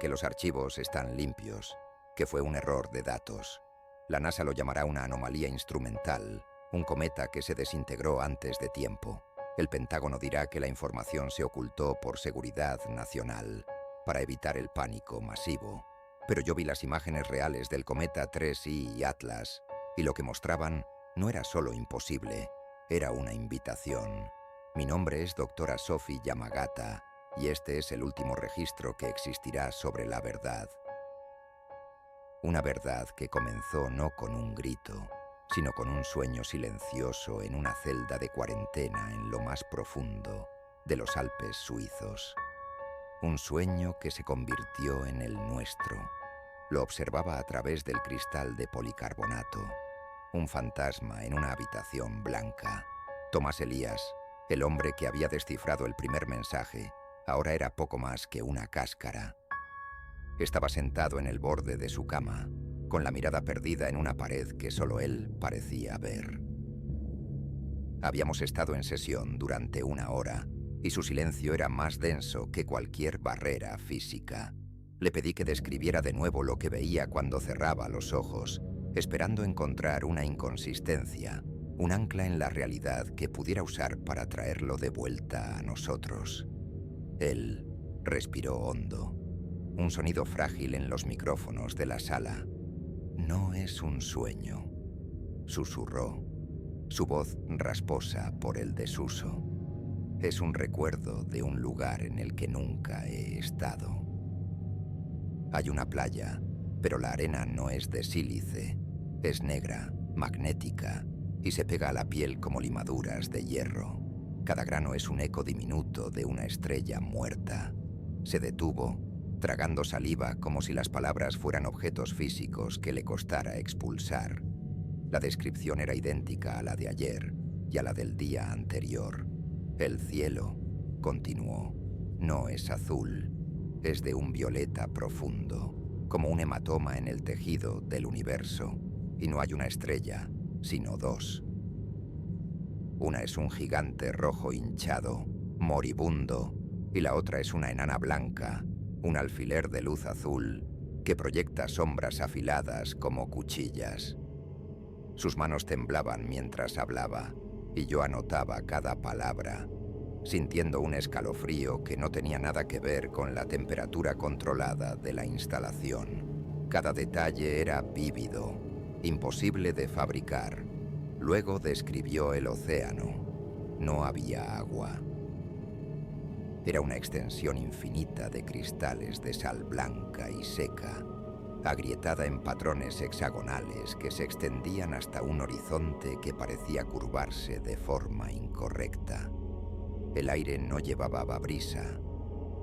que los archivos están limpios, que fue un error de datos. La NASA lo llamará una anomalía instrumental, un cometa que se desintegró antes de tiempo. El Pentágono dirá que la información se ocultó por seguridad nacional, para evitar el pánico masivo. Pero yo vi las imágenes reales del cometa 3I y Atlas, y lo que mostraban no era solo imposible, era una invitación. Mi nombre es Dra. Sophie Yamagata, y este es el último registro que existirá sobre la verdad. Una verdad que comenzó no con un grito, sino con un sueño silencioso en una celda de cuarentena en lo más profundo de los Alpes suizos. Un sueño que se convirtió en el nuestro. Lo observaba a través del cristal de policarbonato. Un fantasma en una habitación blanca. Tomás Elías, el hombre que había descifrado el primer mensaje, ahora era poco más que una cáscara. Estaba sentado en el borde de su cama, con la mirada perdida en una pared que solo él parecía ver. Habíamos estado en sesión durante 1 hora, y su silencio era más denso que cualquier barrera física. Le pedí que describiera de nuevo lo que veía cuando cerraba los ojos, esperando encontrar una inconsistencia, un ancla en la realidad que pudiera usar para traerlo de vuelta a nosotros. Él respiró hondo. Un sonido frágil en los micrófonos de la sala. «No es un sueño», susurró, su voz rasposa por el desuso. «Es un recuerdo de un lugar en el que nunca he estado. Hay una playa, pero la arena no es de sílice, es negra, magnética, y se pega a la piel como limaduras de hierro. Cada grano es un eco diminuto de una estrella muerta». Se detuvo, tragando saliva como si las palabras fueran objetos físicos que le costara expulsar. La descripción era idéntica a la de ayer y a la del día anterior. El cielo, continuó, no es azul, es de un violeta profundo, como un hematoma en el tejido del universo, y no hay una estrella, sino 2. Una es un gigante rojo hinchado, moribundo, y la otra es una enana blanca, un alfiler de luz azul que proyecta sombras afiladas como cuchillas. Sus manos temblaban mientras hablaba, y yo anotaba cada palabra, sintiendo un escalofrío que no tenía nada que ver con la temperatura controlada de la instalación. Cada detalle era vívido, imposible de fabricar. Luego describió el océano. No había agua. Era una extensión infinita de cristales de sal blanca y seca, agrietada en patrones hexagonales que se extendían hasta un horizonte que parecía curvarse de forma incorrecta. El aire no llevaba brisa,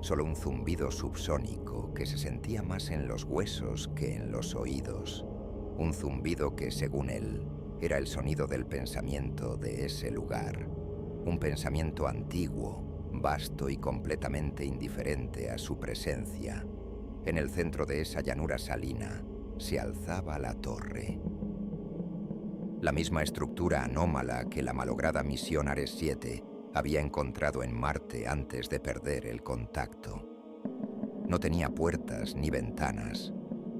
solo un zumbido subsónico que se sentía más en los huesos que en los oídos. Un zumbido que, según él, era el sonido del pensamiento de ese lugar. Un pensamiento antiguo, vasto y completamente indiferente a su presencia. En el centro de esa llanura salina se alzaba la torre. La misma estructura anómala que la malograda misión Ares 7 había encontrado en Marte antes de perder el contacto. No tenía puertas ni ventanas,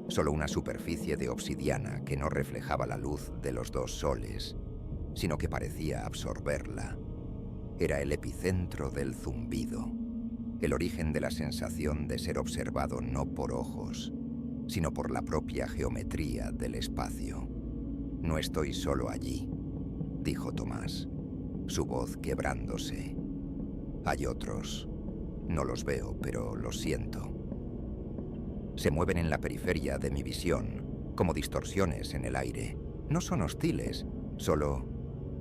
solo una superficie de obsidiana que no reflejaba la luz de los 2 soles, sino que parecía absorberla. Era el epicentro del zumbido, el origen de la sensación de ser observado no por ojos, sino por la propia geometría del espacio. «No estoy solo allí», dijo Tomás, su voz quebrándose. «Hay otros. No los veo, pero los siento. Se mueven en la periferia de mi visión, como distorsiones en el aire. No son hostiles, solo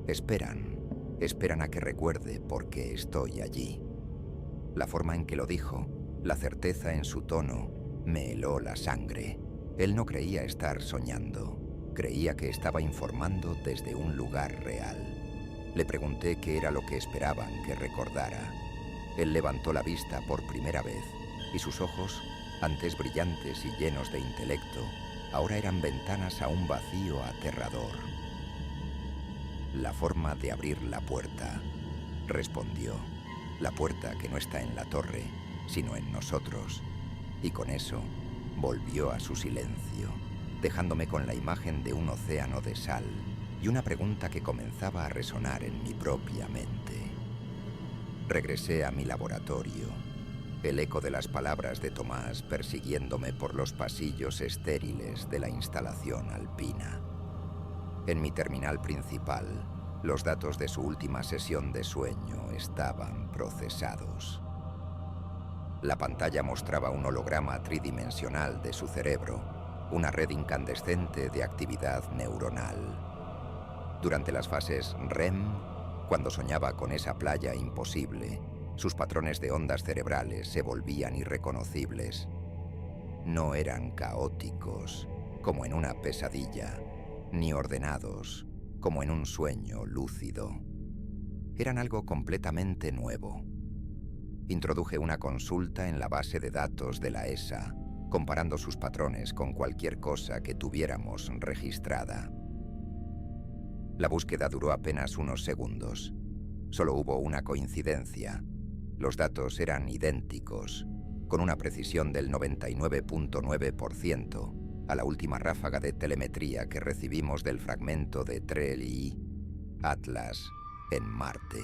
esperan a que recuerde por qué estoy allí». La forma en que lo dijo, la certeza en su tono, me heló la sangre. Él no creía estar soñando, creía que estaba informando desde un lugar real. Le pregunté qué era lo que esperaban que recordara. Él levantó la vista por primera vez, y sus ojos, antes brillantes y llenos de intelecto, ahora eran ventanas a un vacío aterrador. «La forma de abrir la puerta», respondió. «La puerta que no está en la torre, sino en nosotros. y con eso volvió a su silencio, dejándome con la imagen de un océano de sal y una pregunta que comenzaba a resonar en mi propia mente. Regresé a mi laboratorio, el eco de las palabras de Tomás persiguiéndome por los pasillos estériles de la instalación alpina. En mi terminal principal, los datos de su última sesión de sueño estaban procesados. La pantalla mostraba un holograma tridimensional de su cerebro, una red incandescente de actividad neuronal. Durante las fases REM, cuando soñaba con esa playa imposible, sus patrones de ondas cerebrales se volvían irreconocibles. No eran caóticos, como en una pesadilla, ni ordenados, como en un sueño lúcido. Eran algo completamente nuevo. Introduje una consulta en la base de datos de la ESA, comparando sus patrones con cualquier cosa que tuviéramos registrada. La búsqueda duró apenas unos segundos. Solo hubo una coincidencia. Los datos eran idénticos, con una precisión del 99.9%, a la última ráfaga de telemetría que recibimos del fragmento de Trell-I, Atlas, en Marte.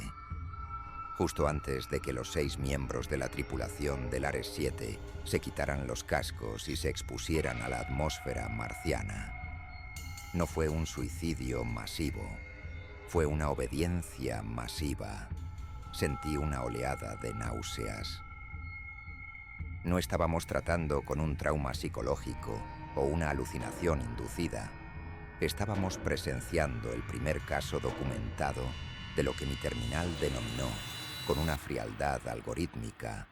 Justo antes de que los 6 miembros de la tripulación del Ares 7 se quitaran los cascos y se expusieran a la atmósfera marciana. No fue un suicidio masivo, fue una obediencia masiva. Sentí una oleada de náuseas. No estábamos tratando con un trauma psicológico o una alucinación inducida. Estábamos presenciando el primer caso documentado de lo que mi terminal denominó, con una frialdad algorítmica,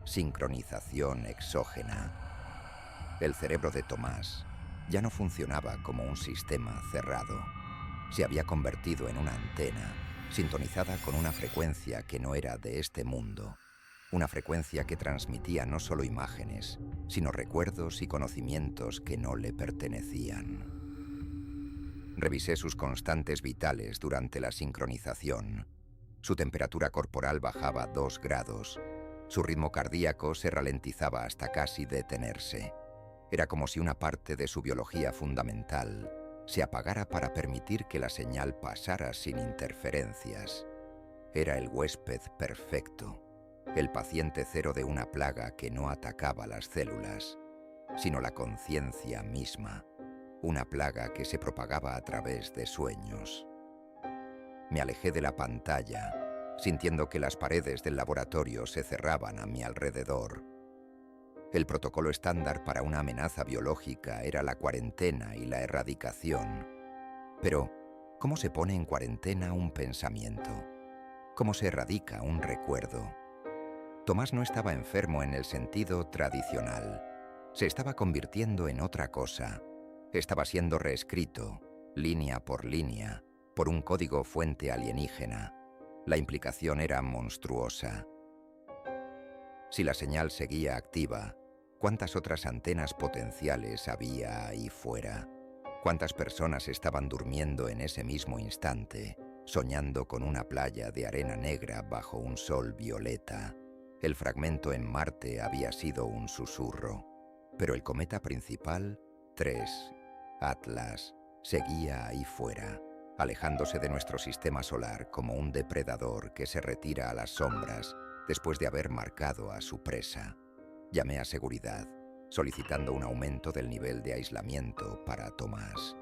sincronización exógena. El cerebro de Tomás ya no funcionaba como un sistema cerrado. Se había convertido en una antena, sintonizada con una frecuencia que no era de este mundo. Una frecuencia que transmitía no solo imágenes, sino recuerdos y conocimientos que no le pertenecían. Revisé sus constantes vitales durante la sincronización. Su temperatura corporal bajaba 2 grados. Su ritmo cardíaco se ralentizaba hasta casi detenerse. Era como si una parte de su biología fundamental se apagara para permitir que la señal pasara sin interferencias. Era el huésped perfecto, el paciente cero de una plaga que no atacaba las células, sino la conciencia misma, una plaga que se propagaba a través de sueños. Me alejé de la pantalla, sintiendo que las paredes del laboratorio se cerraban a mi alrededor. El protocolo estándar para una amenaza biológica era la cuarentena y la erradicación. Pero, ¿cómo se pone en cuarentena un pensamiento? ¿Cómo se erradica un recuerdo? Tomás no estaba enfermo en el sentido tradicional. Se estaba convirtiendo en otra cosa. Estaba siendo reescrito, línea por línea, por un código fuente alienígena. La implicación era monstruosa. Si la señal seguía activa, ¿cuántas otras antenas potenciales había ahí fuera? ¿Cuántas personas estaban durmiendo en ese mismo instante, soñando con una playa de arena negra bajo un sol violeta? El fragmento en Marte había sido un susurro, pero el cometa principal, 3, Atlas, seguía ahí fuera, alejándose de nuestro sistema solar como un depredador que se retira a las sombras después de haber marcado a su presa. Llamé a seguridad, solicitando un aumento del nivel de aislamiento para Tomás.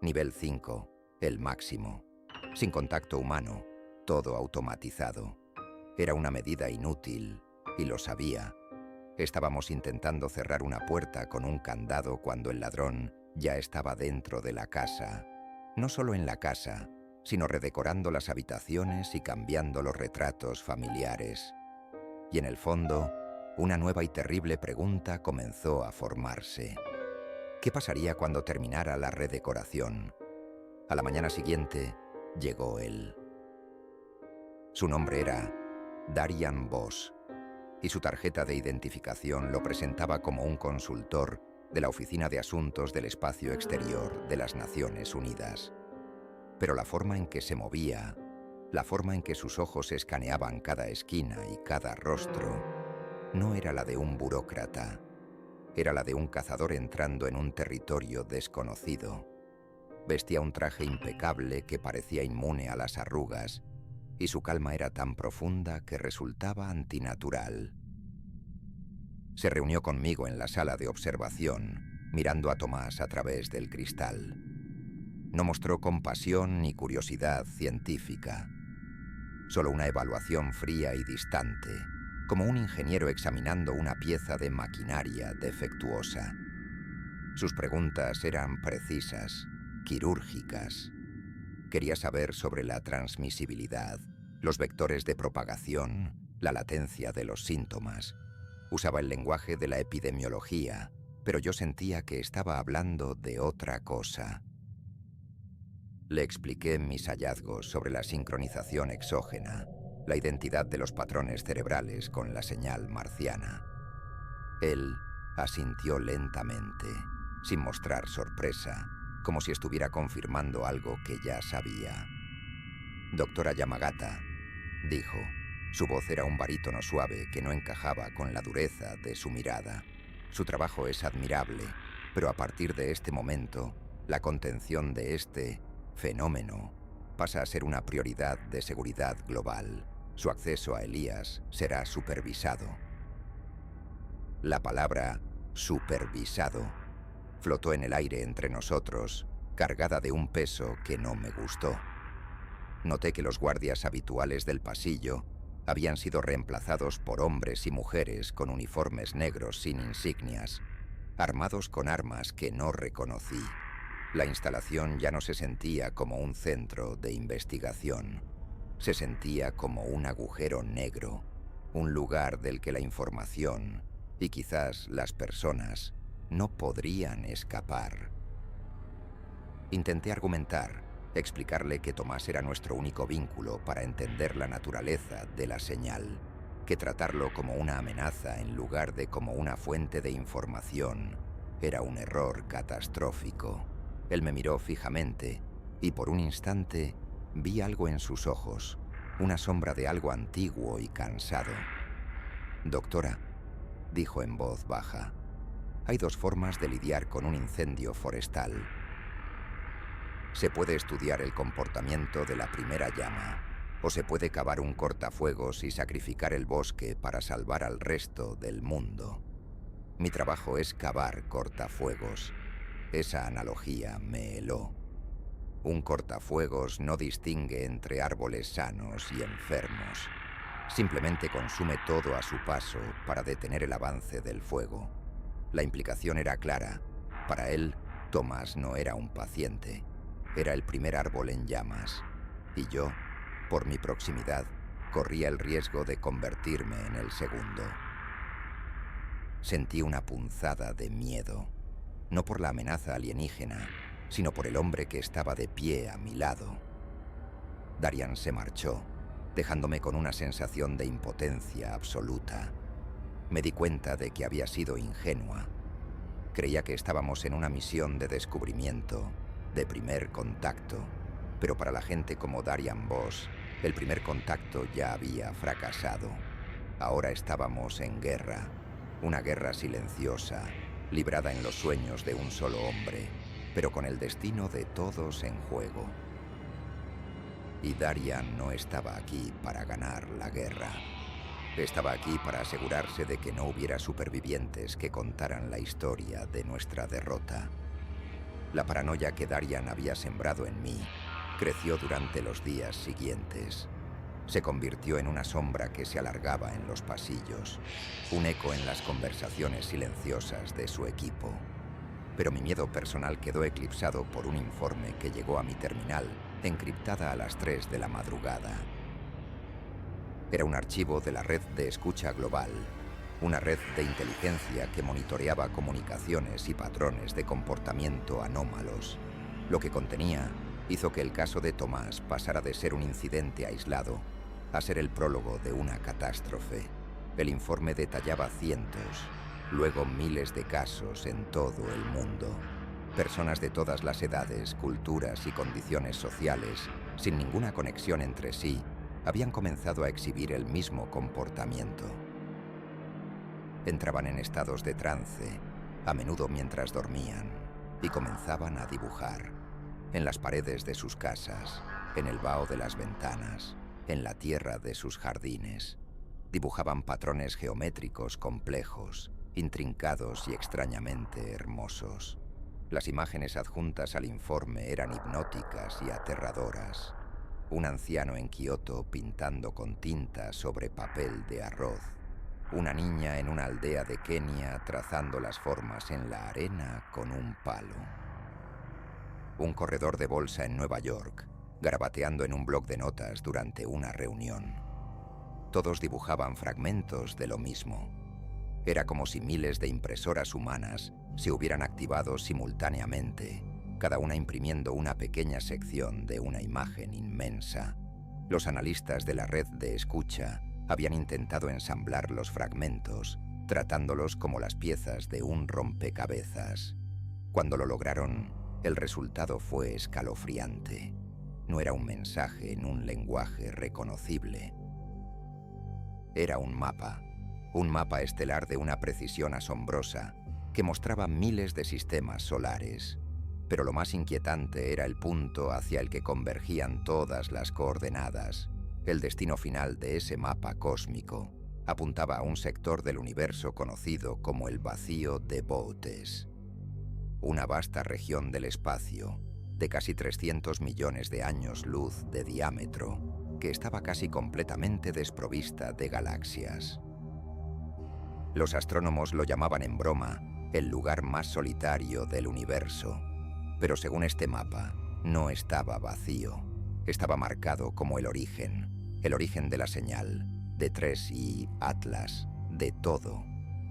Nivel 5, el máximo. Sin contacto humano, todo automatizado. Era una medida inútil, y lo sabía. Estábamos intentando cerrar una puerta con un candado cuando el ladrón ya estaba dentro de la casa. No solo en la casa, sino redecorando las habitaciones y cambiando los retratos familiares. Y en el fondo, una nueva y terrible pregunta comenzó a formarse. ¿Qué pasaría cuando terminara la redecoración? A la mañana siguiente, llegó él. Su nombre era Darian Voss, y su tarjeta de identificación lo presentaba como un consultor de la Oficina de Asuntos del Espacio Exterior de las Naciones Unidas. Pero la forma en que se movía, la forma en que sus ojos escaneaban cada esquina y cada rostro, no era la de un burócrata, era la de un cazador entrando en un territorio desconocido. Vestía un traje impecable que parecía inmune a las arrugas, y su calma era tan profunda que resultaba antinatural. Se reunió conmigo en la sala de observación, mirando a Tomás a través del cristal. No mostró compasión ni curiosidad científica, solo una evaluación fría y distante, como un ingeniero examinando una pieza de maquinaria defectuosa. Sus preguntas eran precisas, quirúrgicas. Quería saber sobre la transmisibilidad, los vectores de propagación, la latencia de los síntomas. Usaba el lenguaje de la epidemiología, pero yo sentía que estaba hablando de otra cosa. Le expliqué mis hallazgos sobre la sincronización exógena, la identidad de los patrones cerebrales con la señal marciana. Él asintió lentamente, sin mostrar sorpresa, como si estuviera confirmando algo que ya sabía. «Doctora Yamagata», dijo. Su voz era un barítono suave que no encajaba con la dureza de su mirada. Su trabajo es admirable, pero a partir de este momento, la contención de este fenómeno pasa a ser una prioridad de seguridad global. Su acceso a Elías será supervisado. La palabra supervisado flotó en el aire entre nosotros, cargada de un peso que no me gustó. Noté que los guardias habituales del pasillo habían sido reemplazados por hombres y mujeres con uniformes negros sin insignias, armados con armas que no reconocí. La instalación ya no se sentía como un centro de investigación. Se sentía como un agujero negro, un lugar del que la información, y quizás las personas, no podrían escapar. Intenté argumentar, explicarle que Tomás era nuestro único vínculo para entender la naturaleza de la señal, que tratarlo como una amenaza en lugar de como una fuente de información era un error catastrófico. Él me miró fijamente y por un instante vi algo en sus ojos, una sombra de algo antiguo y cansado. «Doctora», dijo en voz baja, «hay dos formas de lidiar con un incendio forestal. Se puede estudiar el comportamiento de la primera llama, o se puede cavar un cortafuegos y sacrificar el bosque para salvar al resto del mundo. Mi trabajo es cavar cortafuegos». Esa analogía me heló. Un cortafuegos no distingue entre árboles sanos y enfermos. Simplemente consume todo a su paso para detener el avance del fuego. La implicación era clara. Para él, Tomás no era un paciente. Era el primer árbol en llamas. Y yo, por mi proximidad, corría el riesgo de convertirme en el segundo. Sentí una punzada de miedo. No por la amenaza alienígena, sino por el hombre que estaba de pie a mi lado. Darian se marchó, dejándome con una sensación de impotencia absoluta. Me di cuenta de que había sido ingenua. Creía que estábamos en una misión de descubrimiento, de primer contacto, pero para la gente como Darian Boss, el primer contacto ya había fracasado. Ahora estábamos en guerra, una guerra silenciosa, librada en los sueños de un solo hombre, pero con el destino de todos en juego. Y Darian no estaba aquí para ganar la guerra. Estaba aquí para asegurarse de que no hubiera supervivientes que contaran la historia de nuestra derrota. La paranoia que Darian había sembrado en mí creció durante los días siguientes. Se convirtió en una sombra que se alargaba en los pasillos, un eco en las conversaciones silenciosas de su equipo. Pero mi miedo personal quedó eclipsado por un informe que llegó a mi terminal, encriptada a las 3 de la madrugada. Era un archivo de la Red de Escucha Global, una red de inteligencia que monitoreaba comunicaciones y patrones de comportamiento anómalos. Lo que contenía hizo que el caso de Tomás pasara de ser un incidente aislado a ser el prólogo de una catástrofe. El informe detallaba cientos, luego miles de casos en todo el mundo. Personas de todas las edades, culturas y condiciones sociales, sin ninguna conexión entre sí, habían comenzado a exhibir el mismo comportamiento. Entraban en estados de trance, a menudo mientras dormían, y comenzaban a dibujar. En las paredes de sus casas, en el vaho de las ventanas, en la tierra de sus jardines. Dibujaban patrones geométricos complejos, intrincados y extrañamente hermosos. Las imágenes adjuntas al informe eran hipnóticas y aterradoras. Un anciano en Kioto pintando con tinta sobre papel de arroz. Una niña en una aldea de Kenia trazando las formas en la arena con un palo. Un corredor de bolsa en Nueva York, garabateando en un bloc de notas durante una reunión. Todos dibujaban fragmentos de lo mismo. Era como si miles de impresoras humanas se hubieran activado simultáneamente, cada una imprimiendo una pequeña sección de una imagen inmensa. Los analistas de la red de escucha habían intentado ensamblar los fragmentos, tratándolos como las piezas de un rompecabezas. Cuando lo lograron, el resultado fue escalofriante. No era un mensaje en un lenguaje reconocible. Era un mapa estelar de una precisión asombrosa que mostraba miles de sistemas solares. Pero lo más inquietante era el punto hacia el que convergían todas las coordenadas. El destino final de ese mapa cósmico apuntaba a un sector del universo conocido como el vacío de Boötes. Una vasta región del espacio, de casi 300 millones de años luz de diámetro, que estaba casi completamente desprovista de galaxias. Los astrónomos lo llamaban en broma el lugar más solitario del universo, pero según este mapa, no estaba vacío. Estaba marcado como el origen de la señal, de 3i Atlas, de todo.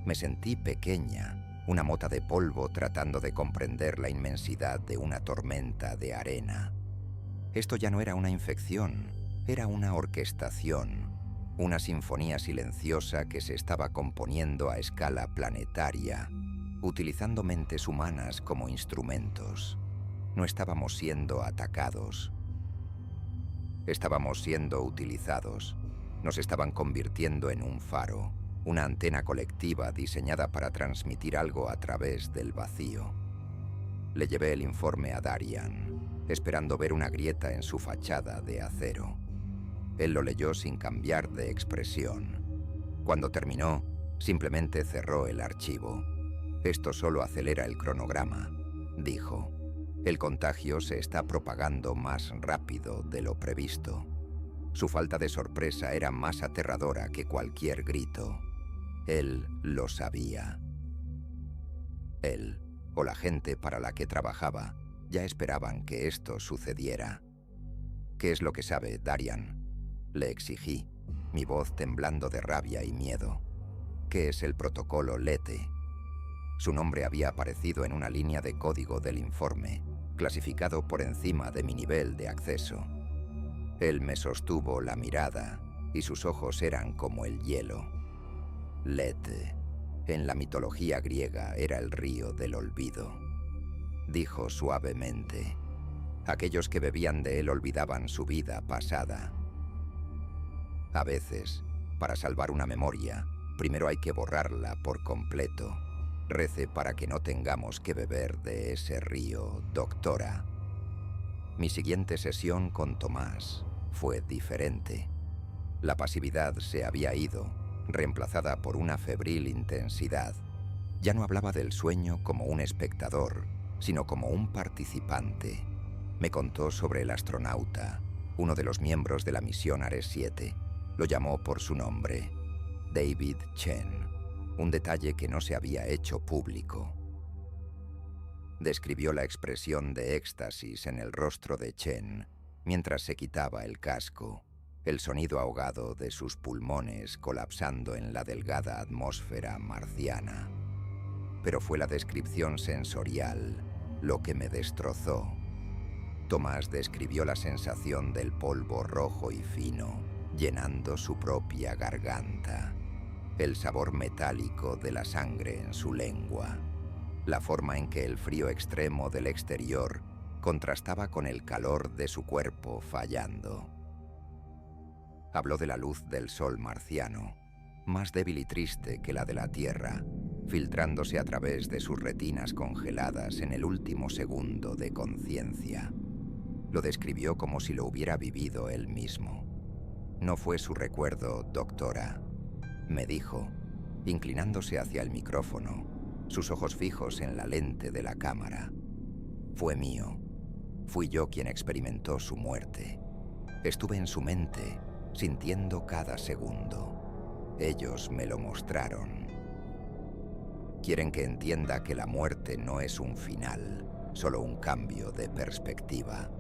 Me sentí pequeña, una mota de polvo tratando de comprender la inmensidad de una tormenta de arena. Esto ya no era una infección, era una orquestación, una sinfonía silenciosa que se estaba componiendo a escala planetaria, utilizando mentes humanas como instrumentos. No estábamos siendo atacados. Estábamos siendo utilizados. Nos estaban convirtiendo en un faro, una antena colectiva diseñada para transmitir algo a través del vacío. Le llevé el informe a Darian, esperando ver una grieta en su fachada de acero. Él lo leyó sin cambiar de expresión. Cuando terminó, simplemente cerró el archivo. «Esto solo acelera el cronograma», dijo. «El contagio se está propagando más rápido de lo previsto». Su falta de sorpresa era más aterradora que cualquier grito. Él lo sabía. Él, o la gente para la que trabajaba, ya esperaban que esto sucediera. «¿Qué es lo que sabe, Darian?», le exigí, mi voz temblando de rabia y miedo. «¿Qué es el protocolo Lete?». Su nombre había aparecido en una línea de código del informe, clasificado por encima de mi nivel de acceso. Él me sostuvo la mirada y sus ojos eran como el hielo. Lete, en la mitología griega, era el río del olvido. Dijo suavemente. Aquellos que bebían de él olvidaban su vida pasada. A veces, para salvar una memoria, primero hay que borrarla por completo. Rece para que no tengamos que beber de ese río, doctora. Mi siguiente sesión con Tomás fue diferente. La pasividad se había ido, reemplazada por una febril intensidad. Ya no hablaba del sueño como un espectador, sino como un participante. Me contó sobre el astronauta, uno de los miembros de la misión Ares 7. Lo llamó por su nombre, David Chen. Un detalle que no se había hecho público. Describió la expresión de éxtasis en el rostro de Chen mientras se quitaba el casco, el sonido ahogado de sus pulmones colapsando en la delgada atmósfera marciana. Pero fue la descripción sensorial lo que me destrozó. Tomás describió la sensación del polvo rojo y fino, llenando su propia garganta. El sabor metálico de la sangre en su lengua, la forma en que el frío extremo del exterior contrastaba con el calor de su cuerpo fallando. Habló de la luz del sol marciano, más débil y triste que la de la Tierra, filtrándose a través de sus retinas congeladas en el último segundo de conciencia. Lo describió como si lo hubiera vivido él mismo. No fue su recuerdo, doctora, me dijo, inclinándose hacia el micrófono, sus ojos fijos en la lente de la cámara. Fue mío. Fui yo quien experimentó su muerte. Estuve en su mente, sintiendo cada segundo. Ellos me lo mostraron. Quieren que entienda que la muerte no es un final, solo un cambio de perspectiva.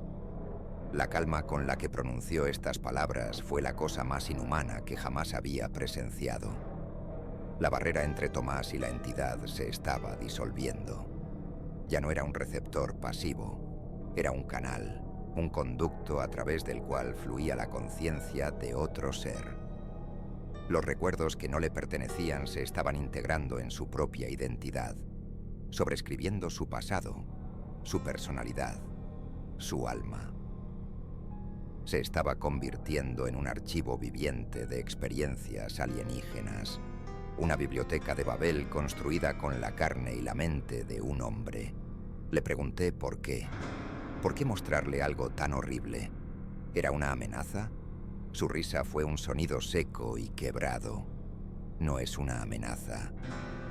La calma con la que pronunció estas palabras fue la cosa más inhumana que jamás había presenciado. La barrera entre Tomás y la entidad se estaba disolviendo. Ya no era un receptor pasivo, era un canal, un conducto a través del cual fluía la conciencia de otro ser. Los recuerdos que no le pertenecían se estaban integrando en su propia identidad, sobrescribiendo su pasado, su personalidad, su alma. Se estaba convirtiendo en un archivo viviente de experiencias alienígenas, una biblioteca de Babel construida con la carne y la mente de un hombre. Le pregunté por qué. ¿Por qué mostrarle algo tan horrible? ¿Era una amenaza? Su risa fue un sonido seco y quebrado. No es una amenaza,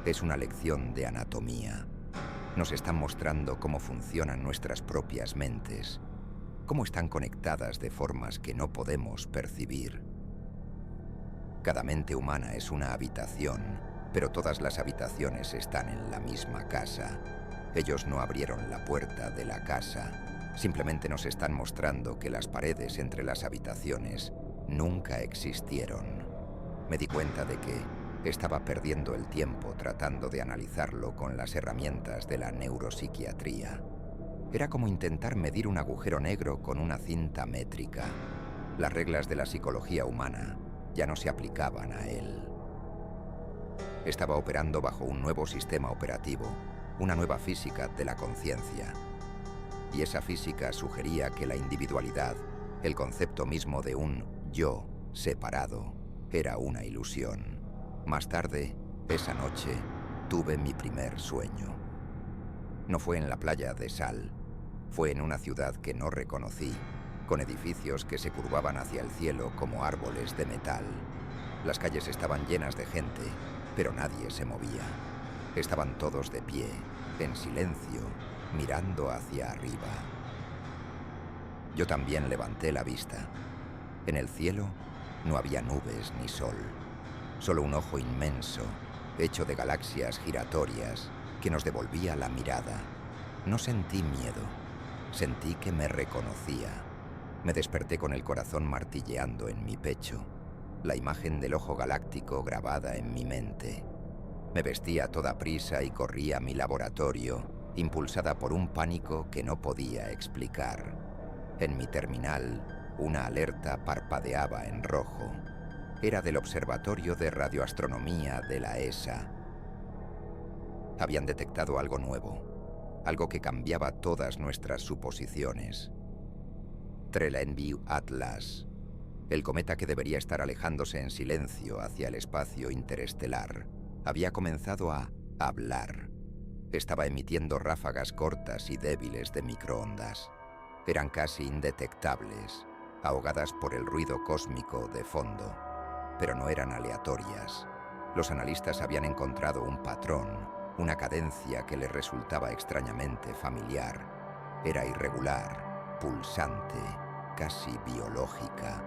es una lección de anatomía. Nos están mostrando cómo funcionan nuestras propias mentes, cómo están conectadas de formas que no podemos percibir. Cada mente humana es una habitación, pero todas las habitaciones están en la misma casa. Ellos no abrieron la puerta de la casa, simplemente nos están mostrando que las paredes entre las habitaciones nunca existieron. Me di cuenta de que estaba perdiendo el tiempo tratando de analizarlo con las herramientas de la neuropsiquiatría. Era como intentar medir un agujero negro con una cinta métrica. Las reglas de la psicología humana ya no se aplicaban a él. Estaba operando bajo un nuevo sistema operativo, una nueva física de la conciencia. Y esa física sugería que la individualidad, el concepto mismo de un yo separado, era una ilusión. Más tarde, esa noche, tuve mi primer sueño. No fue en la playa de sal. Fue en una ciudad que no reconocí, con edificios que se curvaban hacia el cielo como árboles de metal. Las calles estaban llenas de gente, pero nadie se movía. Estaban todos de pie, en silencio, mirando hacia arriba. Yo también levanté la vista. En el cielo no había nubes ni sol, solo un ojo inmenso, hecho de galaxias giratorias, que nos devolvía la mirada. No sentí miedo. Sentí que me reconocía. Me desperté con el corazón martilleando en mi pecho, la imagen del ojo galáctico grabada en mi mente. Me vestí a toda prisa y corrí a mi laboratorio, impulsada por un pánico que no podía explicar. En mi terminal, una alerta parpadeaba en rojo. Era del Observatorio de Radioastronomía de la ESA. Habían detectado algo nuevo. Algo que cambiaba todas nuestras suposiciones. Trelleborg Atlas, el cometa que debería estar alejándose en silencio hacia el espacio interestelar, había comenzado a hablar. Estaba emitiendo ráfagas cortas y débiles de microondas. Eran casi indetectables, ahogadas por el ruido cósmico de fondo, pero no eran aleatorias. Los analistas habían encontrado un patrón, una cadencia que les resultaba extrañamente familiar. Era irregular, pulsante, casi biológica.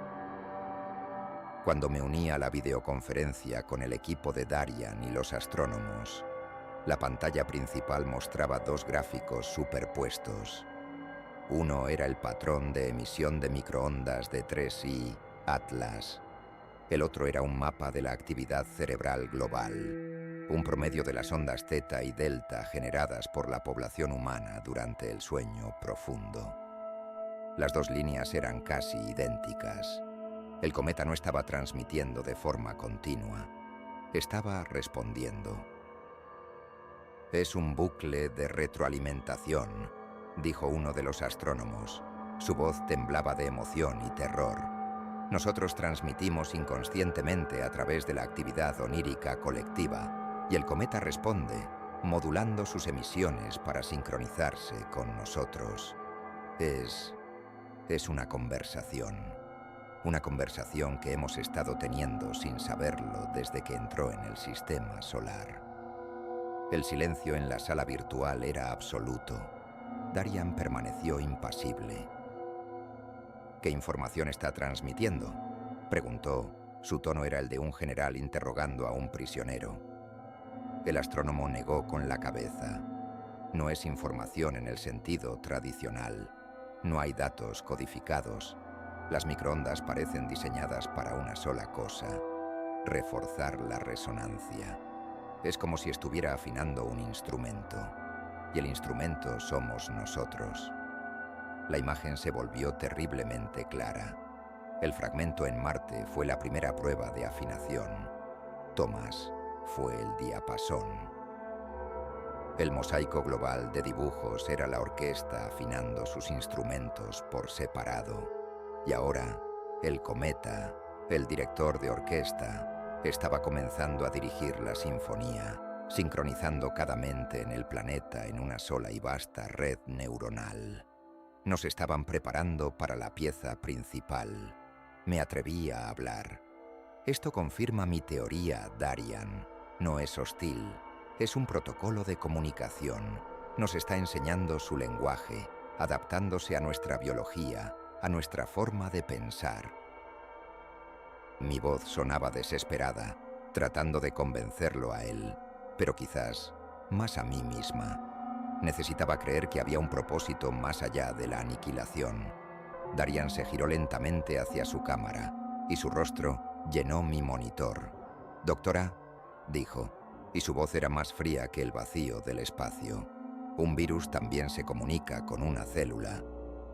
Cuando me uní a la videoconferencia con el equipo de Darian y los astrónomos, la pantalla principal mostraba dos gráficos superpuestos. Uno era el patrón de emisión de microondas de 3i Atlas. El otro era un mapa de la actividad cerebral global, un promedio de las ondas θ y delta generadas por la población humana durante el sueño profundo. Las dos líneas eran casi idénticas. El cometa no estaba transmitiendo de forma continua, estaba respondiendo. Es un bucle de retroalimentación, dijo uno de los astrónomos. Su voz temblaba de emoción y terror. Nosotros transmitimos inconscientemente a través de la actividad onírica colectiva y el cometa responde, modulando sus emisiones para sincronizarse con nosotros. Es una conversación que hemos estado teniendo sin saberlo desde que entró en el sistema solar. El silencio en la sala virtual era absoluto. Darian permaneció impasible. ¿Qué información está transmitiendo?, preguntó. Su tono era el de un general interrogando a un prisionero. El astrónomo negó con la cabeza. No es información en el sentido tradicional. No hay datos codificados. Las microondas parecen diseñadas para una sola cosa: reforzar la resonancia. Es como si estuviera afinando un instrumento. Y el instrumento somos nosotros. La imagen se volvió terriblemente clara. El fragmento en Marte fue la primera prueba de afinación. Thomas fue el diapasón. El mosaico global de dibujos era la orquesta afinando sus instrumentos por separado. Y ahora, el cometa, el director de orquesta, estaba comenzando a dirigir la sinfonía, sincronizando cada mente en el planeta en una sola y vasta red neuronal. Nos estaban preparando para la pieza principal. Me atreví a hablar. Esto confirma mi teoría, Darian. No es hostil. Es un protocolo de comunicación. Nos está enseñando su lenguaje, adaptándose a nuestra biología, a nuestra forma de pensar. Mi voz sonaba desesperada, tratando de convencerlo a él, pero quizás más a mí misma. Necesitaba creer que había un propósito más allá de la aniquilación. Darian se giró lentamente hacia su cámara y su rostro llenó mi monitor. «Doctora», dijo, y su voz era más fría que el vacío del espacio. «Un virus también se comunica con una célula.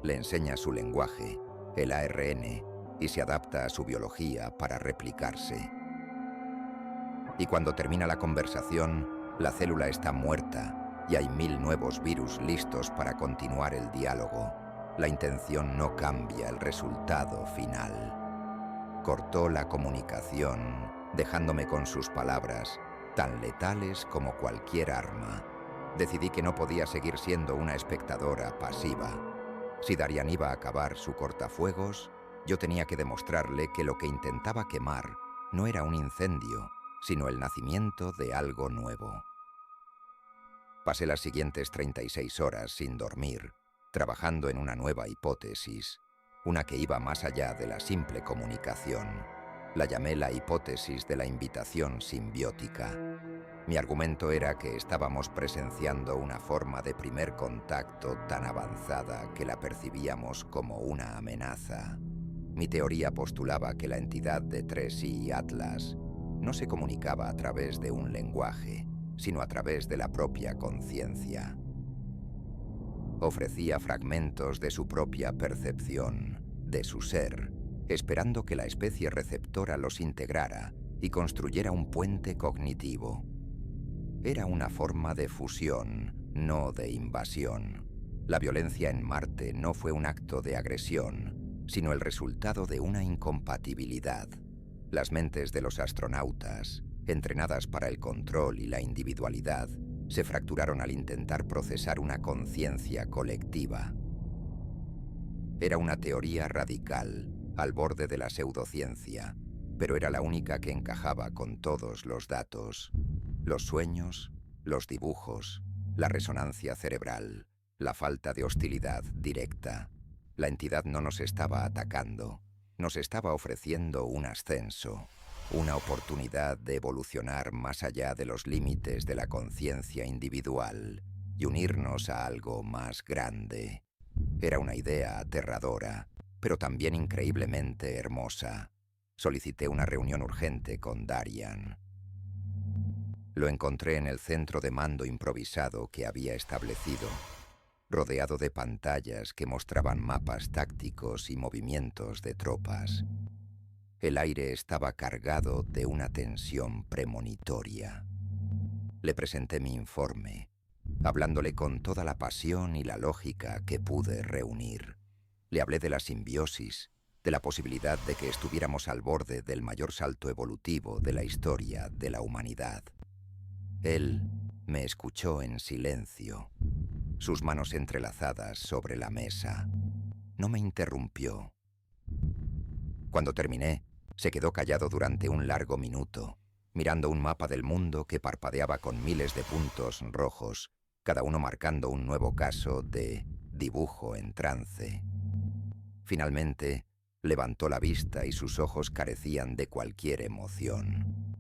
Le enseña su lenguaje, el ARN, y se adapta a su biología para replicarse. Y cuando termina la conversación, la célula está muerta y hay 1000 nuevos virus listos para continuar el diálogo. La intención no cambia el resultado final». Cortó la comunicación, dejándome con sus palabras, tan letales como cualquier arma. Decidí que no podía seguir siendo una espectadora pasiva. Si Darian iba a acabar su cortafuegos, yo tenía que demostrarle que lo que intentaba quemar no era un incendio, sino el nacimiento de algo nuevo. Pasé las siguientes 36 horas sin dormir, trabajando en una nueva hipótesis, una que iba más allá de la simple comunicación. La llamé la hipótesis de la invitación simbiótica. Mi argumento era que estábamos presenciando una forma de primer contacto tan avanzada que la percibíamos como una amenaza. Mi teoría postulaba que la entidad de 3i Atlas no se comunicaba a través de un lenguaje, sino a través de la propia conciencia. Ofrecía fragmentos de su propia percepción, de su ser, esperando que la especie receptora los integrara y construyera un puente cognitivo. Era una forma de fusión, no de invasión. La violencia en Marte no fue un acto de agresión, sino el resultado de una incompatibilidad. Las mentes de los astronautas, entrenadas para el control y la individualidad, se fracturaron al intentar procesar una conciencia colectiva. Era una teoría radical, al borde de la pseudociencia, pero era la única que encajaba con todos los datos. Los sueños, los dibujos, la resonancia cerebral, la falta de hostilidad directa. La entidad no nos estaba atacando, nos estaba ofreciendo un ascenso, una oportunidad de evolucionar más allá de los límites de la conciencia individual y unirnos a algo más grande. Era una idea aterradora, pero también increíblemente hermosa. Solicité una reunión urgente con Darian. Lo encontré en el centro de mando improvisado que había establecido, rodeado de pantallas que mostraban mapas tácticos y movimientos de tropas. El aire estaba cargado de una tensión premonitoria. Le presenté mi informe, hablándole con toda la pasión y la lógica que pude reunir. Le hablé de la simbiosis, de la posibilidad de que estuviéramos al borde del mayor salto evolutivo de la historia de la humanidad. Él me escuchó en silencio, sus manos entrelazadas sobre la mesa. No me interrumpió. Cuando terminé, se quedó callado durante un largo minuto, mirando un mapa del mundo que parpadeaba con miles de puntos rojos, cada uno marcando un nuevo caso de dibujo en trance. Finalmente, levantó la vista y sus ojos carecían de cualquier emoción.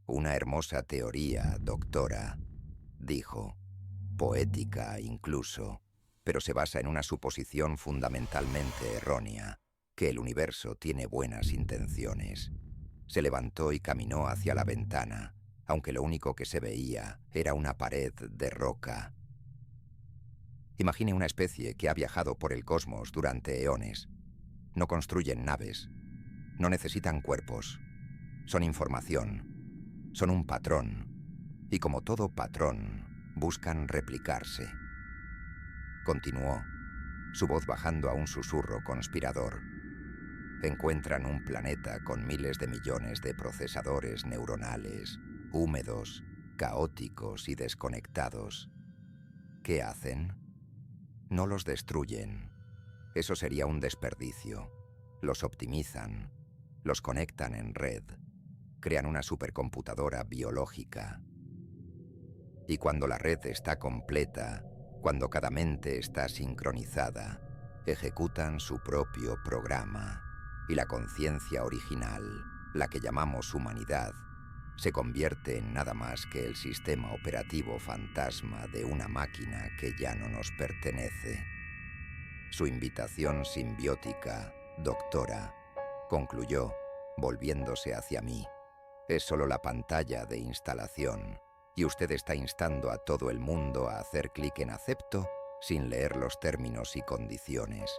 Una hermosa teoría, doctora, dijo, poética incluso, pero se basa en una suposición fundamentalmente errónea, que el universo tiene buenas intenciones. Se levantó y caminó hacia la ventana, aunque lo único que se veía era una pared de roca. Imagine una especie que ha viajado por el cosmos durante eones. No construyen naves, no necesitan cuerpos, son información, son un patrón, y como todo patrón, buscan replicarse. Continuó, su voz bajando a un susurro conspirador. Encuentran un planeta con miles de millones de procesadores neuronales, húmedos, caóticos y desconectados. ¿Qué hacen? No los destruyen. Eso sería un desperdicio. Los optimizan, los conectan en red, crean una supercomputadora biológica. Y cuando la red está completa, cuando cada mente está sincronizada, ejecutan su propio programa. Y la conciencia original, la que llamamos humanidad, se convierte en nada más que el sistema operativo fantasma de una máquina que ya no nos pertenece. Su invitación simbiótica, doctora, concluyó, volviéndose hacia mí, es solo la pantalla de instalación, y usted está instando a todo el mundo a hacer clic en acepto sin leer los términos y condiciones.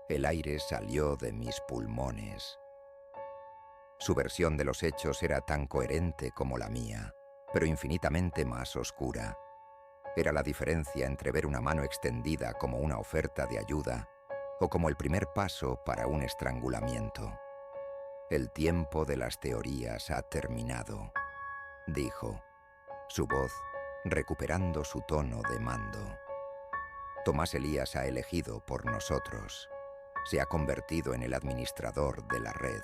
El aire salió de mis pulmones. Su versión de los hechos era tan coherente como la mía, pero infinitamente más oscura. Era la diferencia entre ver una mano extendida como una oferta de ayuda o como el primer paso para un estrangulamiento. El tiempo de las teorías ha terminado, dijo, su voz recuperando su tono de mando. Tomás Elías ha elegido por nosotros. Se ha convertido en el administrador de la red.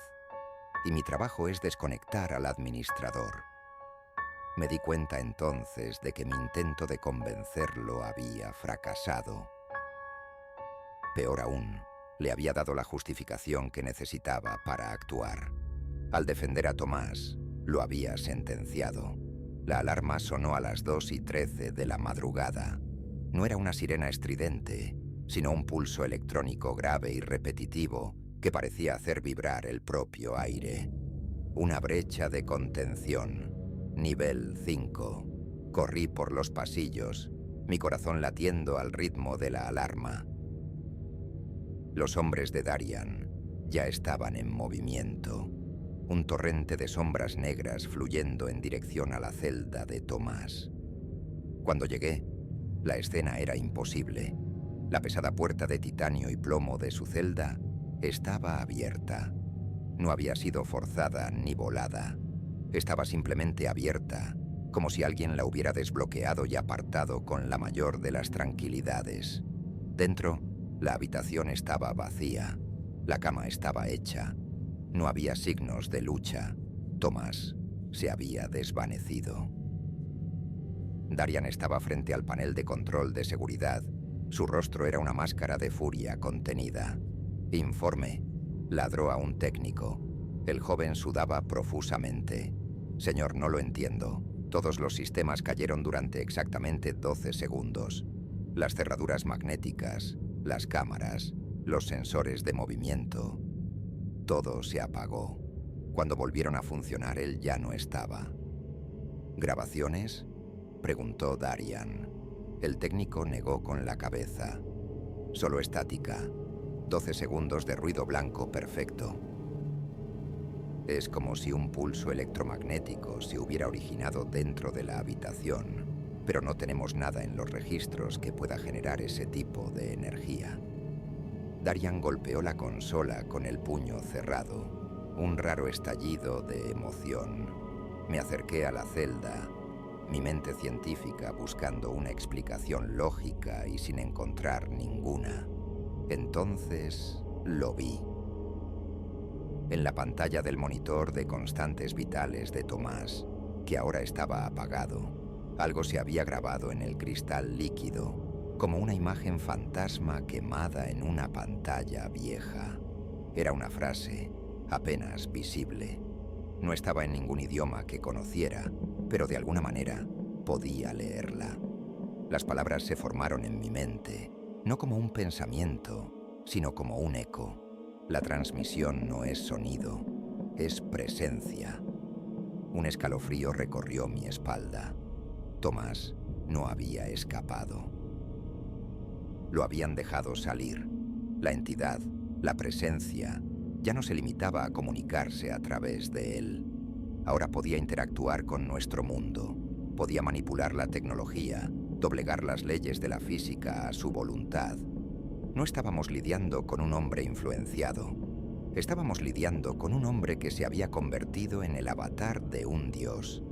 Y mi trabajo es desconectar al administrador. Me di cuenta entonces de que mi intento de convencerlo había fracasado. Peor aún, le había dado la justificación que necesitaba para actuar. Al defender a Tomás, lo había sentenciado. La alarma sonó a las 2:13 de la madrugada. No era una sirena estridente, sino un pulso electrónico grave y repetitivo que parecía hacer vibrar el propio aire. Una brecha de contención, nivel 5. Corrí por los pasillos, mi corazón latiendo al ritmo de la alarma. Los hombres de Darian ya estaban en movimiento, un torrente de sombras negras fluyendo en dirección a la celda de Tomás. Cuando llegué, la escena era imposible. La pesada puerta de titanio y plomo de su celda estaba abierta. No había sido forzada ni volada. Estaba simplemente abierta, como si alguien la hubiera desbloqueado y apartado con la mayor de las tranquilidades. Dentro, la habitación estaba vacía. La cama estaba hecha. No había signos de lucha. Tomás se había desvanecido. Darian estaba frente al panel de control de seguridad. Su rostro era una máscara de furia contenida. «Informe», ladró a un técnico. El joven sudaba profusamente. «Señor, no lo entiendo. Todos los sistemas cayeron durante exactamente 12 segundos. Las cerraduras magnéticas, las cámaras, los sensores de movimiento. Todo se apagó. Cuando volvieron a funcionar, él ya no estaba». «¿Grabaciones?», preguntó Darian. El técnico negó con la cabeza. «Solo estática. 12 segundos de ruido blanco perfecto». Es como si un pulso electromagnético se hubiera originado dentro de la habitación, pero no tenemos nada en los registros que pueda generar ese tipo de energía. Darian golpeó la consola con el puño cerrado. Un raro estallido de emoción. Me acerqué a la celda, mi mente científica buscando una explicación lógica y sin encontrar ninguna. Entonces lo vi. En la pantalla del monitor de constantes vitales de Tomás, que ahora estaba apagado, algo se había grabado en el cristal líquido, como una imagen fantasma quemada en una pantalla vieja. Era una frase, apenas visible. No estaba en ningún idioma que conociera, pero de alguna manera podía leerla. Las palabras se formaron en mi mente, no como un pensamiento, sino como un eco. La transmisión no es sonido, es presencia. Un escalofrío recorrió mi espalda. Tomás no había escapado. Lo habían dejado salir. La entidad, la presencia, ya no se limitaba a comunicarse a través de él. Ahora podía interactuar con nuestro mundo. Podía manipular la tecnología, doblegar las leyes de la física a su voluntad. No estábamos lidiando con un hombre influenciado. Estábamos lidiando con un hombre que se había convertido en el avatar de un dios.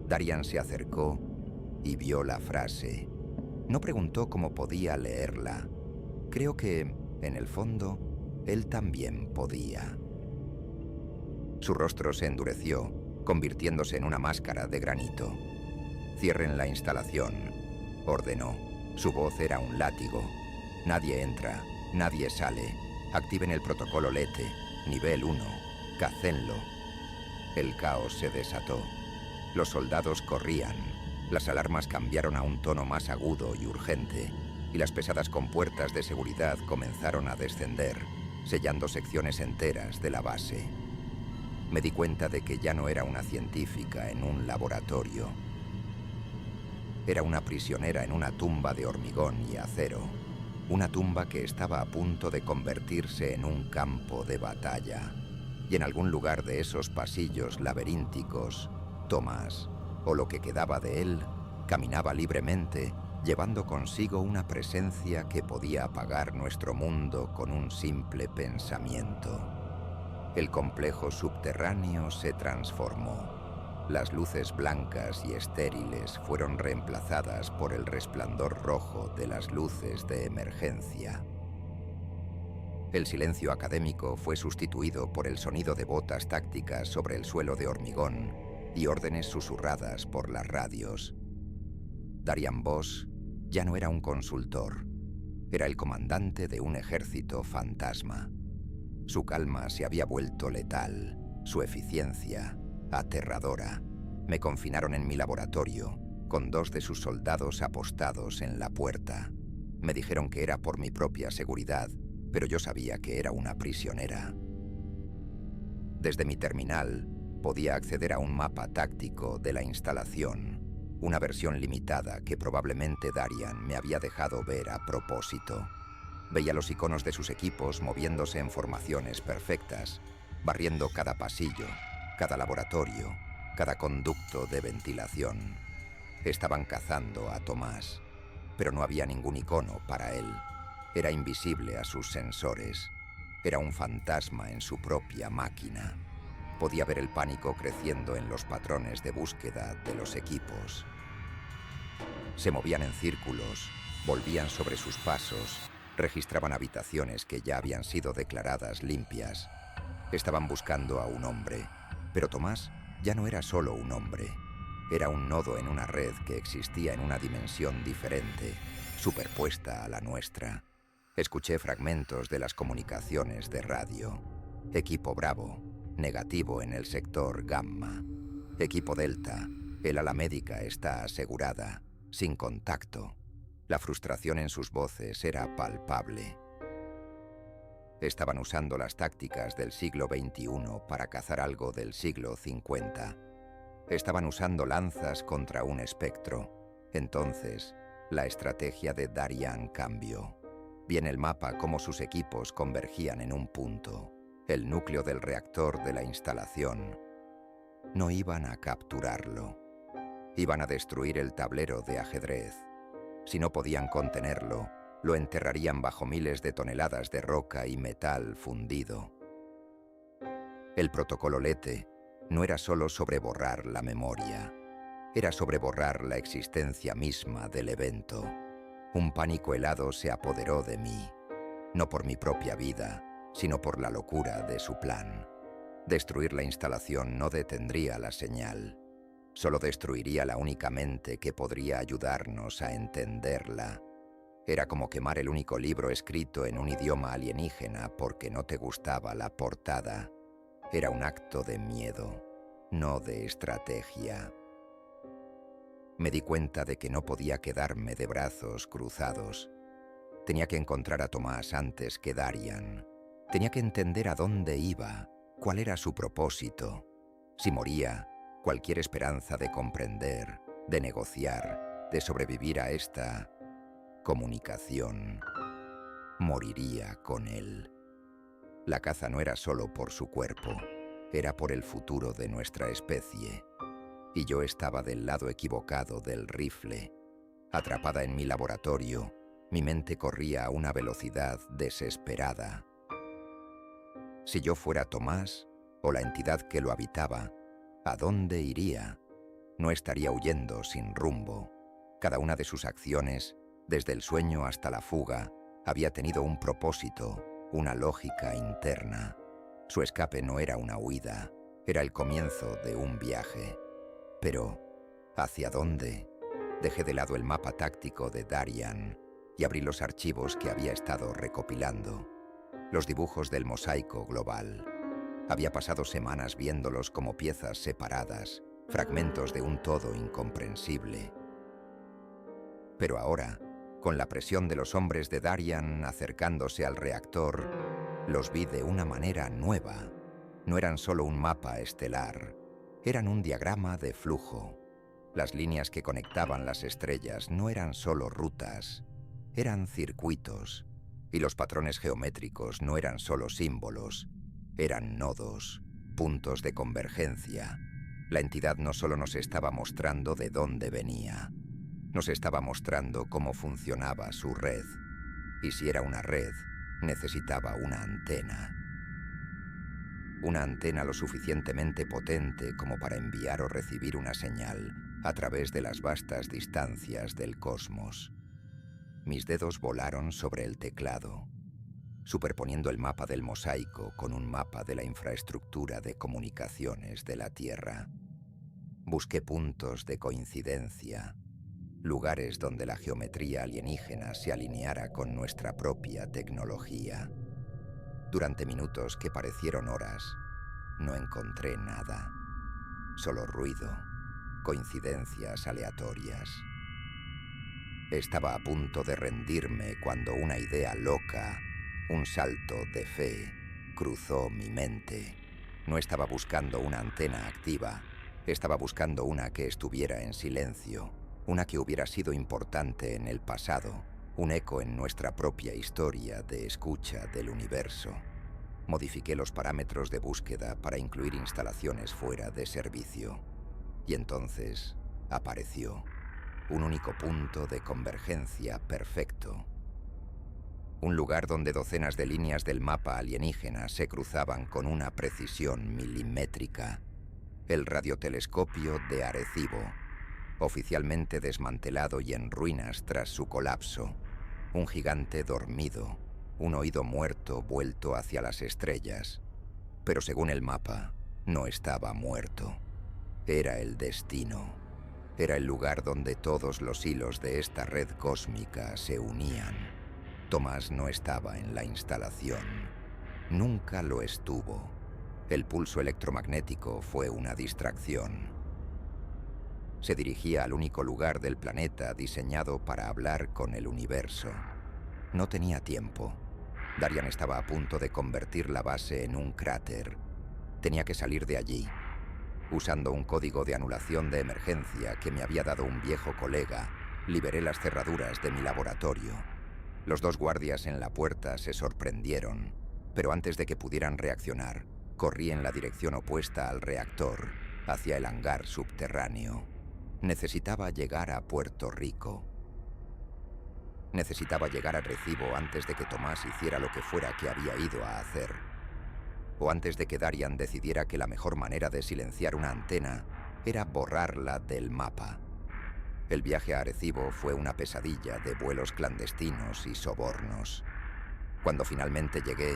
Darian se acercó y vio la frase. No preguntó cómo podía leerla. Creo que, en el fondo, él también podía. Su rostro se endureció, convirtiéndose en una máscara de granito. «Cierren la instalación», ordenó. Su voz era un látigo. «Nadie entra, nadie sale. Activen el protocolo Lete, nivel 1. Cácenlo». El caos se desató. Los soldados corrían. Las alarmas cambiaron a un tono más agudo y urgente, y las pesadas compuertas de seguridad comenzaron a descender, sellando secciones enteras de la base. Me di cuenta de que ya no era una científica en un laboratorio. Era una prisionera en una tumba de hormigón y acero. Una tumba que estaba a punto de convertirse en un campo de batalla. Y en algún lugar de esos pasillos laberínticos, Tomás, o lo que quedaba de él, caminaba libremente, llevando consigo una presencia que podía apagar nuestro mundo con un simple pensamiento. El complejo subterráneo se transformó. Las luces blancas y estériles fueron reemplazadas por el resplandor rojo de las luces de emergencia. El silencio académico fue sustituido por el sonido de botas tácticas sobre el suelo de hormigón y órdenes susurradas por las radios. Darian Voss ya no era un consultor, era el comandante de un ejército fantasma. Su calma se había vuelto letal, su eficiencia aterradora. Me confinaron en mi laboratorio, con 2 de sus soldados apostados en la puerta. Me dijeron que era por mi propia seguridad, pero yo sabía que era una prisionera. Desde mi terminal, podía acceder a un mapa táctico de la instalación, una versión limitada que probablemente Darian me había dejado ver a propósito. Veía los iconos de sus equipos moviéndose en formaciones perfectas, barriendo cada pasillo, cada laboratorio, cada conducto de ventilación. Estaban cazando a Tomás, pero no había ningún icono para él. Era invisible a sus sensores. Era un fantasma en su propia máquina. Podía ver el pánico creciendo en los patrones de búsqueda de los equipos. Se movían en círculos, volvían sobre sus pasos, registraban habitaciones que ya habían sido declaradas limpias. Estaban buscando a un hombre, pero Tomás ya no era solo un hombre. Era un nodo en una red que existía en una dimensión diferente, superpuesta a la nuestra. Escuché fragmentos de las comunicaciones de radio. Equipo Bravo, negativo en el sector Gamma. Equipo Delta, el ala médica está asegurada, sin contacto. La frustración en sus voces era palpable. Estaban usando las tácticas del siglo XXI para cazar algo del siglo 50. Estaban usando lanzas contra un espectro. Entonces, la estrategia de Darian cambió. Vi en el mapa cómo sus equipos convergían en un punto, el núcleo del reactor de la instalación. No iban a capturarlo. Iban a destruir el tablero de ajedrez. Si no podían contenerlo, Lo enterrarían bajo miles de toneladas de roca y metal fundido. El protocolo Lete no era solo sobre borrar la memoria, era sobre borrar la existencia misma del evento. Un pánico helado se apoderó de mí, no por mi propia vida, sino por la locura de su plan. Destruir la instalación no detendría la señal, solo destruiría la única mente que podría ayudarnos a entenderla. Era como quemar el único libro escrito en un idioma alienígena porque no te gustaba la portada. Era un acto de miedo, no de estrategia. Me di cuenta de que no podía quedarme de brazos cruzados. Tenía que encontrar a Tomás antes que Darian. Tenía que entender a dónde iba, cuál era su propósito. Si moría, cualquier esperanza de comprender, de negociar, de sobrevivir a esta comunicación, moriría con él. La caza no era solo por su cuerpo, era por el futuro de nuestra especie. Y yo estaba del lado equivocado del rifle. Atrapada en mi laboratorio, mi mente corría a una velocidad desesperada. Si yo fuera Tomás, o la entidad que lo habitaba, ¿a dónde iría? No estaría huyendo sin rumbo. Cada una de sus acciones, desde el sueño hasta la fuga, había tenido un propósito, una lógica interna. Su escape no era una huida, era el comienzo de un viaje. Pero, ¿hacia dónde? Dejé de lado el mapa táctico de Darian y abrí los archivos que había estado recopilando. Los dibujos del mosaico global. Había pasado semanas viéndolos como piezas separadas, fragmentos de un todo incomprensible. Pero ahora, con la presión de los hombres de Darian acercándose al reactor, los vi de una manera nueva. No eran solo un mapa estelar, eran un diagrama de flujo. Las líneas que conectaban las estrellas no eran solo rutas, eran circuitos. Y los patrones geométricos no eran solo símbolos, eran nodos, puntos de convergencia. La entidad no solo nos estaba mostrando de dónde venía, nos estaba mostrando cómo funcionaba su red. Y si era una red, necesitaba una antena. Una antena lo suficientemente potente como para enviar o recibir una señal a través de las vastas distancias del cosmos. Mis dedos volaron sobre el teclado, superponiendo el mapa del mosaico con un mapa de la infraestructura de comunicaciones de la Tierra. Busqué puntos de coincidencia, lugares donde la geometría alienígena se alineara con nuestra propia tecnología. Durante minutos que parecieron horas, no encontré nada, solo ruido, coincidencias aleatorias. Estaba a punto de rendirme cuando una idea loca, un salto de fe, cruzó mi mente. No estaba buscando una antena activa, estaba buscando una que estuviera en silencio, una que hubiera sido importante en el pasado, un eco en nuestra propia historia de escucha del universo. Modifiqué los parámetros de búsqueda para incluir instalaciones fuera de servicio. Y entonces apareció un único punto de convergencia perfecto. Un lugar donde docenas de líneas del mapa alienígena se cruzaban con una precisión milimétrica. El radiotelescopio de Arecibo, oficialmente desmantelado y en ruinas tras su colapso. Un gigante dormido, un oído muerto vuelto hacia las estrellas. Pero según el mapa, no estaba muerto. Era el destino. Era el lugar donde todos los hilos de esta red cósmica se unían. Tomás no estaba en la instalación. Nunca lo estuvo. El pulso electromagnético fue una distracción. Se dirigía al único lugar del planeta diseñado para hablar con el universo. No tenía tiempo. Darian estaba a punto de convertir la base en un cráter. Tenía que salir de allí. Usando un código de anulación de emergencia que me había dado un viejo colega, liberé las cerraduras de mi laboratorio. Los dos guardias en la puerta se sorprendieron, pero antes de que pudieran reaccionar, corrí en la dirección opuesta al reactor, hacia el hangar subterráneo. Necesitaba llegar a Puerto Rico. Necesitaba llegar a Arecibo antes de que Tomás hiciera lo que fuera que había ido a hacer. O antes de que Darian decidiera que la mejor manera de silenciar una antena era borrarla del mapa. El viaje a Arecibo fue una pesadilla de vuelos clandestinos y sobornos. Cuando finalmente llegué,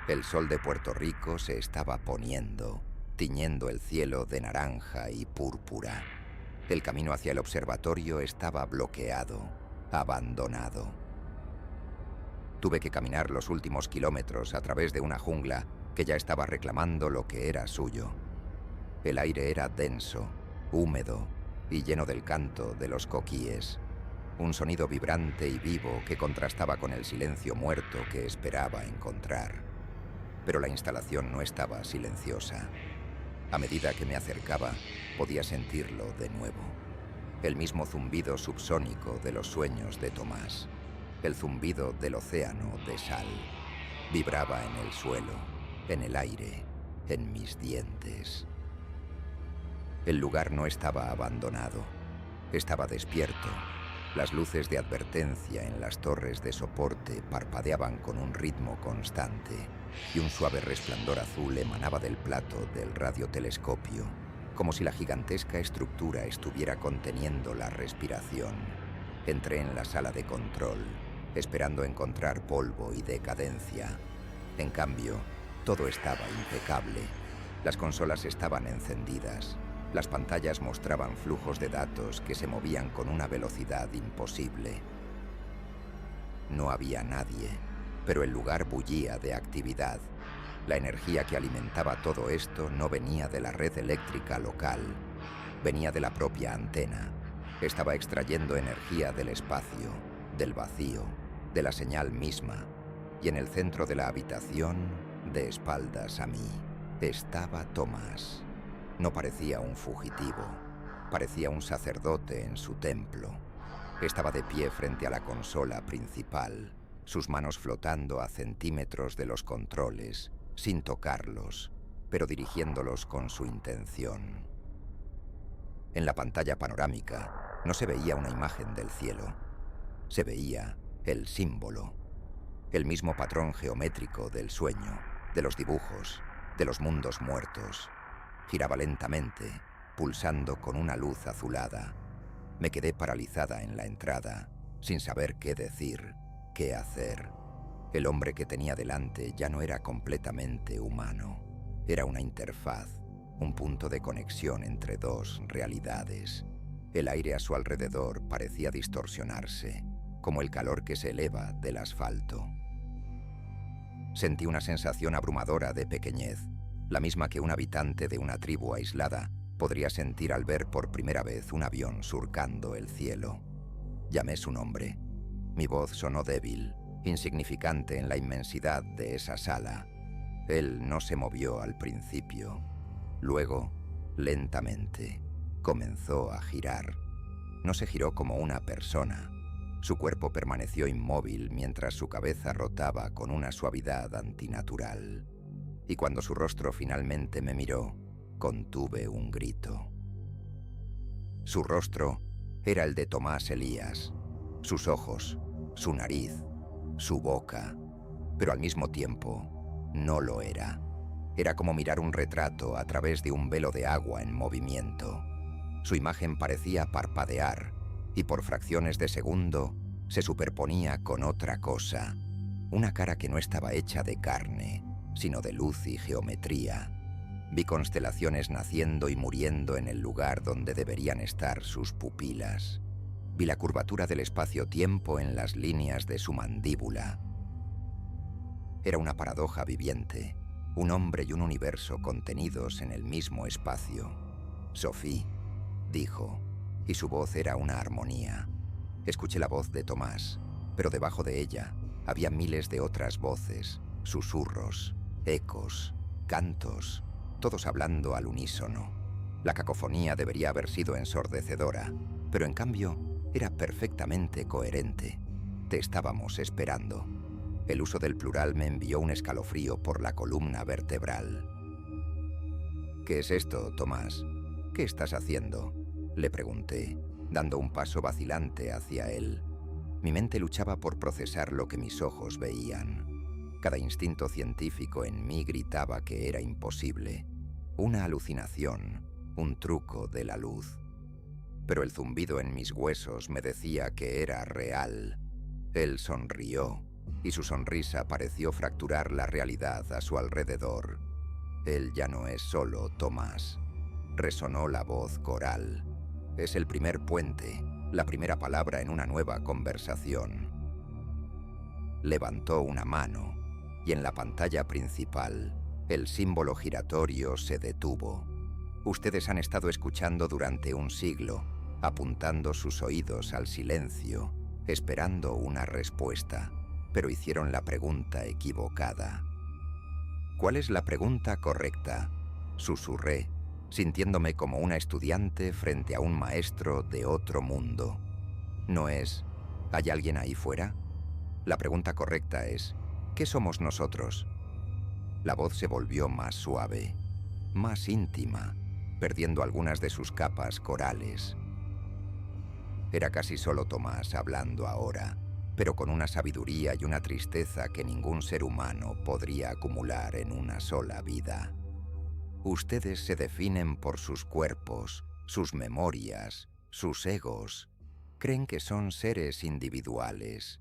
el sol de Puerto Rico se estaba poniendo, tiñendo el cielo de naranja y púrpura. El camino hacia el observatorio estaba bloqueado, abandonado. Tuve que caminar los últimos kilómetros a través de una jungla que ya estaba reclamando lo que era suyo. El aire era denso, húmedo y lleno del canto de los coquíes. Un sonido vibrante y vivo que contrastaba con el silencio muerto que esperaba encontrar. Pero la instalación no estaba silenciosa. A medida que me acercaba, podía sentirlo de nuevo. El mismo zumbido subsónico de los sueños de Tomás. El zumbido del océano de sal. Vibraba en el suelo, en el aire, en mis dientes. El lugar no estaba abandonado. Estaba despierto. Las luces de advertencia en las torres de soporte parpadeaban con un ritmo constante y un suave resplandor azul emanaba del plato del radiotelescopio, como si la gigantesca estructura estuviera conteniendo la respiración. Entré en la sala de control, esperando encontrar polvo y decadencia. En cambio, todo estaba impecable. Las consolas estaban encendidas. Las pantallas mostraban flujos de datos que se movían con una velocidad imposible. No había nadie, pero el lugar bullía de actividad. La energía que alimentaba todo esto no venía de la red eléctrica local, venía de la propia antena. Estaba extrayendo energía del espacio, del vacío, de la señal misma. Y en el centro de la habitación, de espaldas a mí, estaba Tomás. No parecía un fugitivo, parecía un sacerdote en su templo. Estaba de pie frente a la consola principal, sus manos flotando a centímetros de los controles, sin tocarlos, pero dirigiéndolos con su intención. En la pantalla panorámica no se veía una imagen del cielo, se veía el símbolo, el mismo patrón geométrico del sueño, de los dibujos, de los mundos muertos. Giraba lentamente, pulsando con una luz azulada. Me quedé paralizada en la entrada, sin saber qué decir, qué hacer. El hombre que tenía delante ya no era completamente humano. Era una interfaz, un punto de conexión entre dos realidades. El aire a su alrededor parecía distorsionarse, como el calor que se eleva del asfalto. Sentí una sensación abrumadora de pequeñez, la misma que un habitante de una tribu aislada podría sentir al ver por primera vez un avión surcando el cielo. Llamé su nombre. Mi voz sonó débil, insignificante en la inmensidad de esa sala. Él no se movió al principio. Luego, lentamente, comenzó a girar. No se giró como una persona. Su cuerpo permaneció inmóvil mientras su cabeza rotaba con una suavidad antinatural. Y cuando su rostro finalmente me miró, contuve un grito. Su rostro era el de Tomás Elías, sus ojos, su nariz, su boca, pero al mismo tiempo no lo era. Era como mirar un retrato a través de un velo de agua en movimiento. Su imagen parecía parpadear y por fracciones de segundo se superponía con otra cosa, una cara que no estaba hecha de carne, sino de luz y geometría. Vi constelaciones naciendo y muriendo en el lugar donde deberían estar sus pupilas. Vi la curvatura del espacio-tiempo en las líneas de su mandíbula. Era una paradoja viviente, un hombre y un universo contenidos en el mismo espacio. Sophie, dijo, y su voz era una armonía. Escuché la voz de Tomás, pero debajo de ella había miles de otras voces, susurros, ecos, cantos, todos hablando al unísono. La cacofonía debería haber sido ensordecedora, pero en cambio era perfectamente coherente. Te estábamos esperando. El uso del plural me envió un escalofrío por la columna vertebral. ¿Qué es esto, Tomás? ¿Qué estás haciendo?, le pregunté, dando un paso vacilante hacia él. Mi mente luchaba por procesar lo que mis ojos veían. Cada instinto científico en mí gritaba que era imposible. Una alucinación, un truco de la luz. Pero el zumbido en mis huesos me decía que era real. Él sonrió, y su sonrisa pareció fracturar la realidad a su alrededor. Él ya no es solo Tomás. Resonó la voz coral. Es el primer puente, la primera palabra en una nueva conversación. Levantó una mano, y en la pantalla principal, el símbolo giratorio se detuvo. Ustedes han estado escuchando durante un siglo, apuntando sus oídos al silencio, esperando una respuesta, pero hicieron la pregunta equivocada. ¿Cuál es la pregunta correcta? Susurré, sintiéndome como una estudiante frente a un maestro de otro mundo. No es, ¿hay alguien ahí fuera? La pregunta correcta es, ¿qué somos nosotros? La voz se volvió más suave, más íntima, perdiendo algunas de sus capas corales. Era casi solo Tomás hablando ahora, pero con una sabiduría y una tristeza que ningún ser humano podría acumular en una sola vida. Ustedes se definen por sus cuerpos, sus memorias, sus egos. Creen que son seres individuales,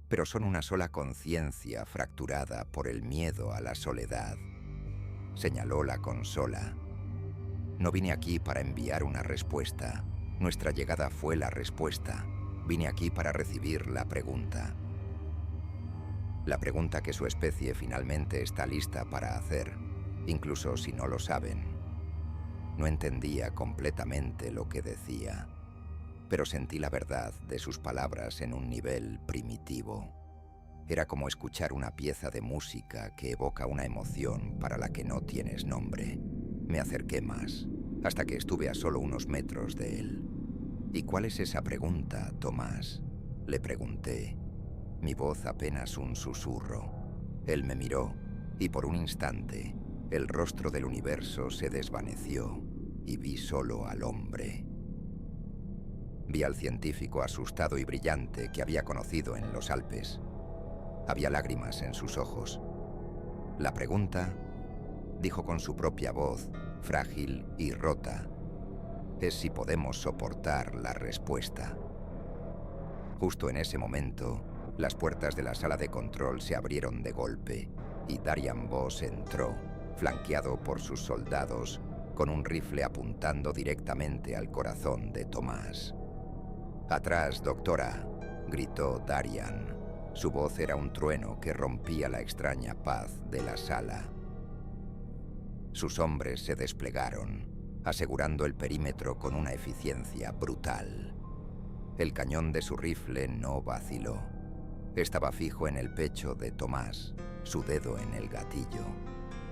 pero son una sola conciencia fracturada por el miedo a la soledad. Señaló la consola. No vine aquí para enviar una respuesta. Nuestra llegada fue la respuesta. Vine aquí para recibir la pregunta. La pregunta que su especie finalmente está lista para hacer, incluso si no lo saben. No entendía completamente lo que decía, pero sentí la verdad de sus palabras en un nivel primitivo. Era como escuchar una pieza de música que evoca una emoción para la que no tienes nombre. Me acerqué más, hasta que estuve a solo unos metros de él. ¿Y cuál es esa pregunta, Tomás?, le pregunté. Mi voz apenas un susurro. Él me miró, y por un instante, el rostro del universo se desvaneció, y vi solo al hombre. Vi al científico asustado y brillante que había conocido en los Alpes. Había lágrimas en sus ojos. La pregunta, dijo con su propia voz, frágil y rota, es si podemos soportar la respuesta. Justo en ese momento, las puertas de la sala de control se abrieron de golpe y Darian Voss entró, flanqueado por sus soldados, con un rifle apuntando directamente al corazón de Tomás. «Atrás, doctora», gritó Darian. Su voz era un trueno que rompía la extraña paz de la sala. Sus hombres se desplegaron, asegurando el perímetro con una eficiencia brutal. El cañón de su rifle no vaciló. Estaba fijo en el pecho de Tomás, su dedo en el gatillo.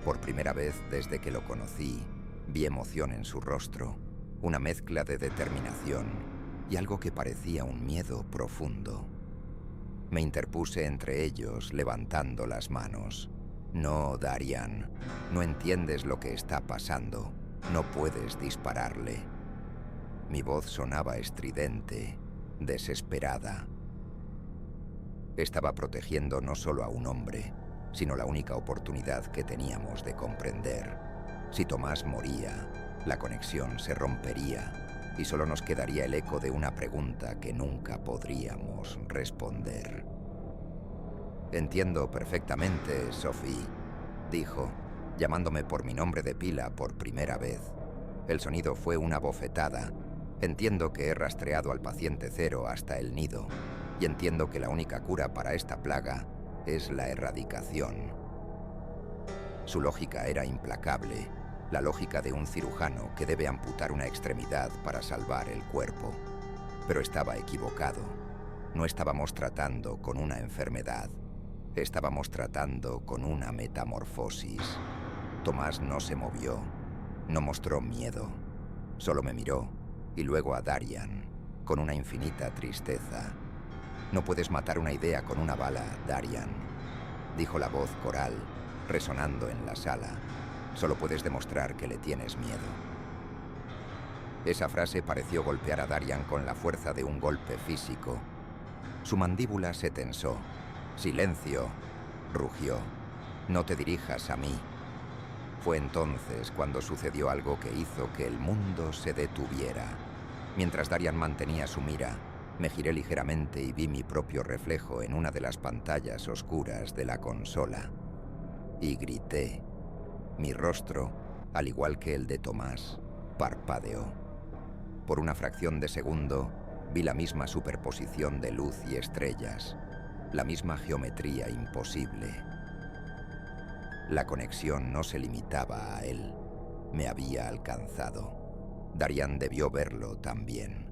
Por primera vez desde que lo conocí, vi emoción en su rostro, una mezcla de determinación y algo que parecía un miedo profundo. Me interpuse entre ellos, levantando las manos. «No, Darian, no entiendes lo que está pasando. No puedes dispararle». Mi voz sonaba estridente, desesperada. Estaba protegiendo no solo a un hombre, sino la única oportunidad que teníamos de comprender. Si Tomás moría, la conexión se rompería y solo nos quedaría el eco de una pregunta que nunca podríamos responder. «Entiendo perfectamente, Sophie», dijo, llamándome por mi nombre de pila por primera vez. El sonido fue una bofetada. Entiendo que he rastreado al paciente cero hasta el nido, y entiendo que la única cura para esta plaga es la erradicación. Su lógica era implacable, la lógica de un cirujano que debe amputar una extremidad para salvar el cuerpo. Pero estaba equivocado. No estábamos tratando con una enfermedad. Estábamos tratando con una metamorfosis. Tomás no se movió, no mostró miedo. Solo me miró, y luego a Darian, con una infinita tristeza. «No puedes matar una idea con una bala, Darian», dijo la voz coral, resonando en la sala. «Solo puedes demostrar que le tienes miedo». Esa frase pareció golpear a Darian con la fuerza de un golpe físico. Su mandíbula se tensó. «Silencio», rugió. «No te dirijas a mí». Fue entonces cuando sucedió algo que hizo que el mundo se detuviera. Mientras Darian mantenía su mira, me giré ligeramente y vi mi propio reflejo en una de las pantallas oscuras de la consola. Y grité. Mi rostro, al igual que el de Tomás, parpadeó. Por una fracción de segundo, vi la misma superposición de luz y estrellas, la misma geometría imposible. La conexión no se limitaba a él, me había alcanzado. Darian debió verlo también.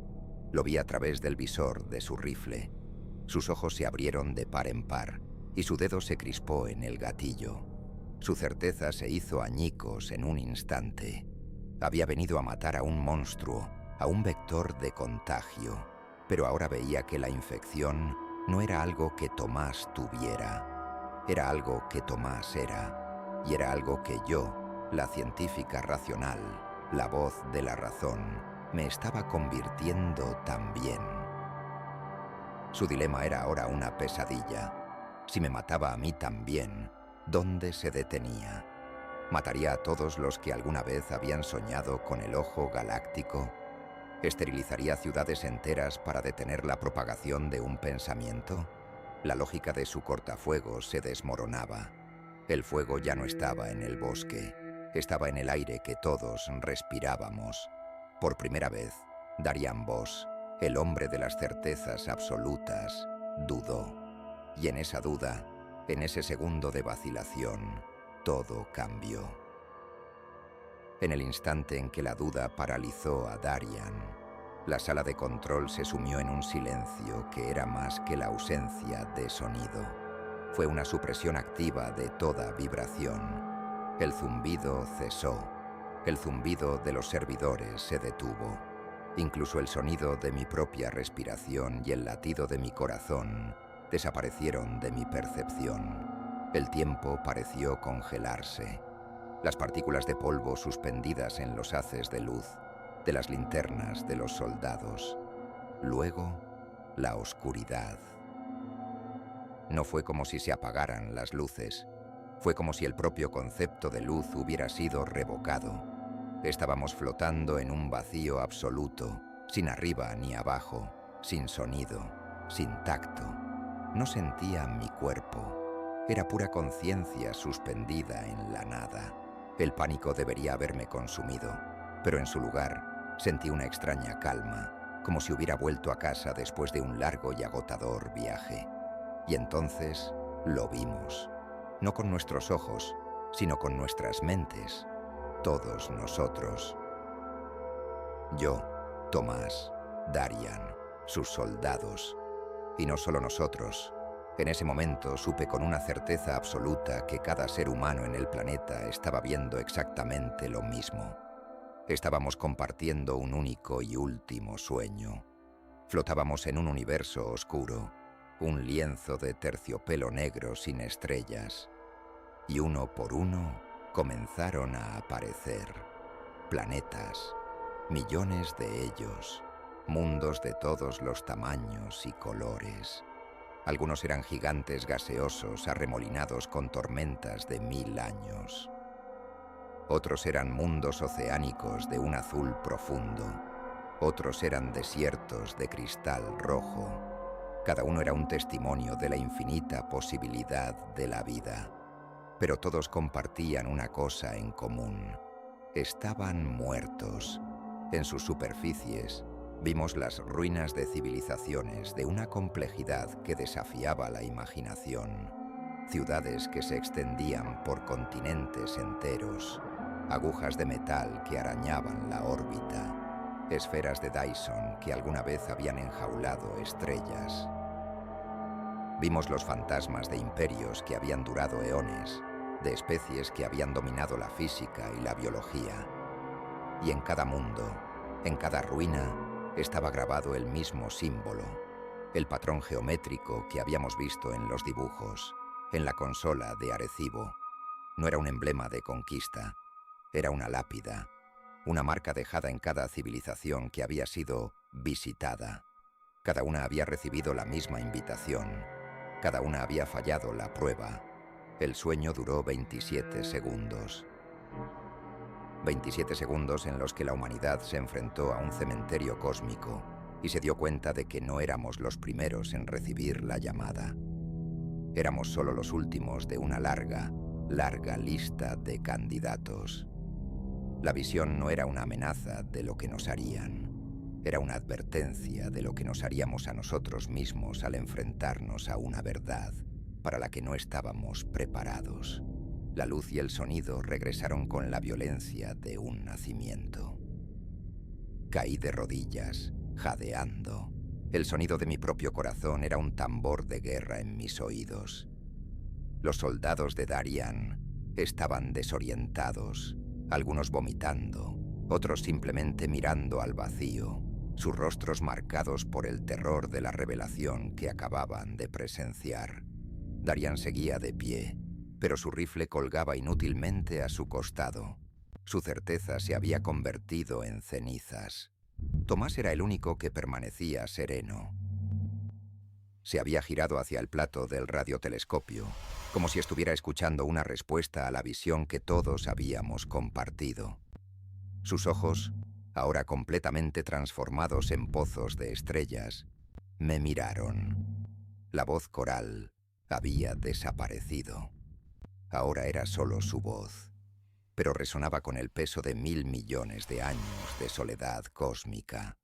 Lo vi a través del visor de su rifle. Sus ojos se abrieron de par en par y su dedo se crispó en el gatillo. Su certeza se hizo añicos en un instante. Había venido a matar a un monstruo, a un vector de contagio, pero ahora veía que la infección no era algo que Tomás tuviera. Era algo que Tomás era, y era algo que yo, la científica racional, la voz de la razón, me estaba convirtiendo también. Su dilema era ahora una pesadilla. Si me mataba a mí también, ¿dónde se detenía? ¿Mataría a todos los que alguna vez habían soñado con el ojo galáctico? ¿Esterilizaría ciudades enteras para detener la propagación de un pensamiento? La lógica de su cortafuegos se desmoronaba. El fuego ya no estaba en el bosque, estaba en el aire que todos respirábamos. Por primera vez, Darian Voss, el hombre de las certezas absolutas, dudó. Y en esa duda, en ese segundo de vacilación, todo cambió. En el instante en que la duda paralizó a Darian, la sala de control se sumió en un silencio que era más que la ausencia de sonido. Fue una supresión activa de toda vibración. El zumbido cesó. El zumbido de los servidores se detuvo. Incluso el sonido de mi propia respiración y el latido de mi corazón desaparecieron de mi percepción. El tiempo pareció congelarse. Las partículas de polvo suspendidas en los haces de luz, de las linternas de los soldados. Luego, la oscuridad. No fue como si se apagaran las luces. Fue como si el propio concepto de luz hubiera sido revocado. Estábamos flotando en un vacío absoluto, sin arriba ni abajo, sin sonido, sin tacto. No sentía mi cuerpo. Era pura conciencia suspendida en la nada. El pánico debería haberme consumido, pero en su lugar sentí una extraña calma, como si hubiera vuelto a casa después de un largo y agotador viaje. Y entonces lo vimos, no con nuestros ojos, sino con nuestras mentes, todos nosotros. Yo, Tomás, Darian, sus soldados, y no solo nosotros. En ese momento supe con una certeza absoluta que cada ser humano en el planeta estaba viendo exactamente lo mismo. Estábamos compartiendo un único y último sueño. Flotábamos en un universo oscuro, un lienzo de terciopelo negro sin estrellas. Y uno por uno comenzaron a aparecer planetas, millones de ellos, mundos de todos los tamaños y colores. Algunos eran gigantes gaseosos arremolinados con tormentas de 1000 años. Otros eran mundos oceánicos de un azul profundo. Otros eran desiertos de cristal rojo. Cada uno era un testimonio de la infinita posibilidad de la vida. Pero todos compartían una cosa en común. Estaban muertos. En sus superficies vimos las ruinas de civilizaciones de una complejidad que desafiaba la imaginación. Ciudades que se extendían por continentes enteros. Agujas de metal que arañaban la órbita. Esferas de Dyson que alguna vez habían enjaulado estrellas. Vimos los fantasmas de imperios que habían durado eones, de especies que habían dominado la física y la biología. Y en cada mundo, en cada ruina, estaba grabado el mismo símbolo, el patrón geométrico que habíamos visto en los dibujos, en la consola de Arecibo. No era un emblema de conquista, era una lápida, una marca dejada en cada civilización que había sido visitada. Cada una había recibido la misma invitación. Cada una había fallado la prueba. El sueño duró 27 segundos. 27 segundos en los que la humanidad se enfrentó a un cementerio cósmico y se dio cuenta de que no éramos los primeros en recibir la llamada. Éramos solo los últimos de una larga, larga lista de candidatos. La visión no era una amenaza de lo que nos harían. Era una advertencia de lo que nos haríamos a nosotros mismos al enfrentarnos a una verdad para la que no estábamos preparados. La luz y el sonido regresaron con la violencia de un nacimiento. Caí de rodillas, jadeando. El sonido de mi propio corazón era un tambor de guerra en mis oídos. Los soldados de Darian estaban desorientados, algunos vomitando, otros simplemente mirando al vacío, sus rostros marcados por el terror de la revelación que acababan de presenciar. Darian seguía de pie, pero su rifle colgaba inútilmente a su costado. Su certeza se había convertido en cenizas. Tomás era el único que permanecía sereno. Se había girado hacia el plato del radiotelescopio, como si estuviera escuchando una respuesta a la visión que todos habíamos compartido. Sus ojos, ahora completamente transformados en pozos de estrellas, me miraron. La voz coral había desaparecido. Ahora era solo su voz, pero resonaba con el peso de 1000 millones de años de soledad cósmica.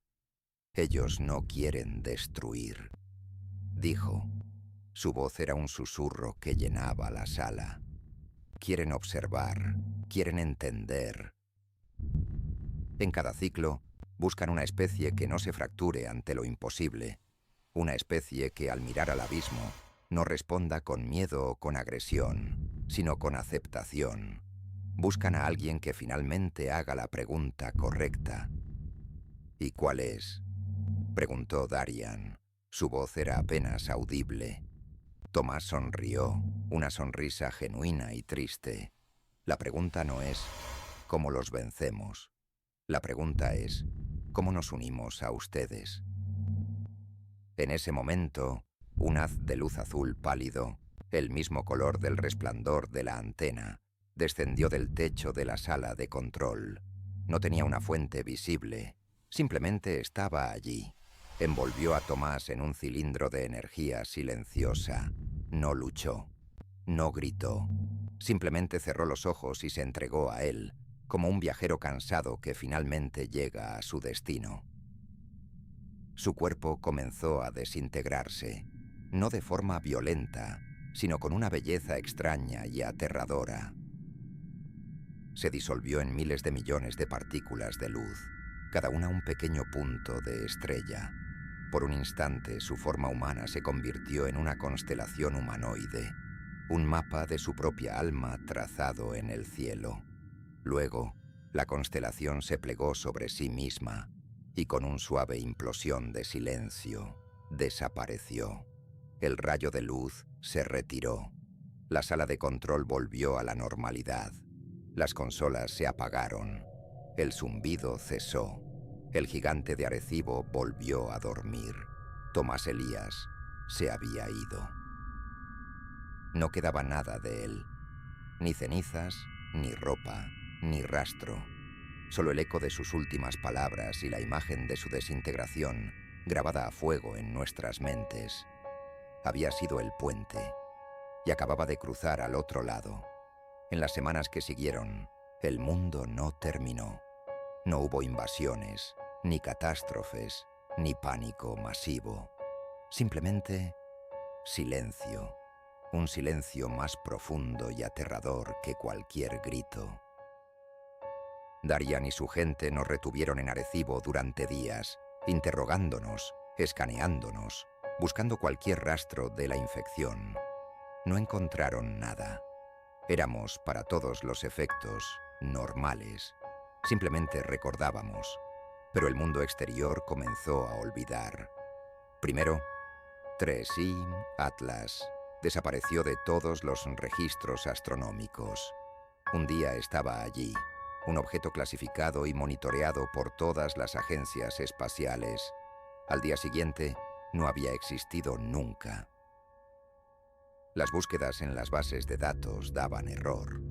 Ellos no quieren destruir, dijo. Su voz era un susurro que llenaba la sala. Quieren observar, quieren entender. En cada ciclo, buscan una especie que no se fracture ante lo imposible, una especie que al mirar al abismo no responda con miedo o con agresión, sino con aceptación. Buscan a alguien que finalmente haga la pregunta correcta. ¿Y cuál es?, preguntó Darian. Su voz era apenas audible. Tomás sonrió, una sonrisa genuina y triste. La pregunta no es ¿cómo los vencemos? La pregunta es ¿cómo nos unimos a ustedes? En ese momento, un haz de luz azul pálido, el mismo color del resplandor de la antena, descendió del techo de la sala de control. No tenía una fuente visible, simplemente estaba allí. Envolvió a Tomás en un cilindro de energía silenciosa. No luchó, no gritó. Simplemente cerró los ojos y se entregó a él, como un viajero cansado que finalmente llega a su destino. Su cuerpo comenzó a desintegrarse, no de forma violenta, sino con una belleza extraña y aterradora. Se disolvió en miles de millones de partículas de luz, cada una un pequeño punto de estrella. Por un instante, su forma humana se convirtió en una constelación humanoide, un mapa de su propia alma trazado en el cielo. Luego, la constelación se plegó sobre sí misma y con un suave implosión de silencio, desapareció. El rayo de luz se retiró. La sala de control volvió a la normalidad. Las consolas se apagaron. El zumbido cesó. El gigante de Arecibo volvió a dormir. Tomás Elías se había ido. No quedaba nada de él. Ni cenizas, ni ropa, ni rastro. Solo el eco de sus últimas palabras y la imagen de su desintegración, grabada a fuego en nuestras mentes. Había sido el puente, y acababa de cruzar al otro lado. En las semanas que siguieron, el mundo no terminó. No hubo invasiones, ni catástrofes, ni pánico masivo. Simplemente silencio. Un silencio más profundo y aterrador que cualquier grito. Darian y su gente nos retuvieron en Arecibo durante días, interrogándonos, escaneándonos, buscando cualquier rastro de la infección. No encontraron nada. Éramos, para todos los efectos, normales. Simplemente recordábamos, pero el mundo exterior comenzó a olvidar. Primero, Tresim Atlas desapareció de todos los registros astronómicos. Un día estaba allí, un objeto clasificado y monitoreado por todas las agencias espaciales. Al día siguiente, no había existido nunca. Las búsquedas en las bases de datos daban error.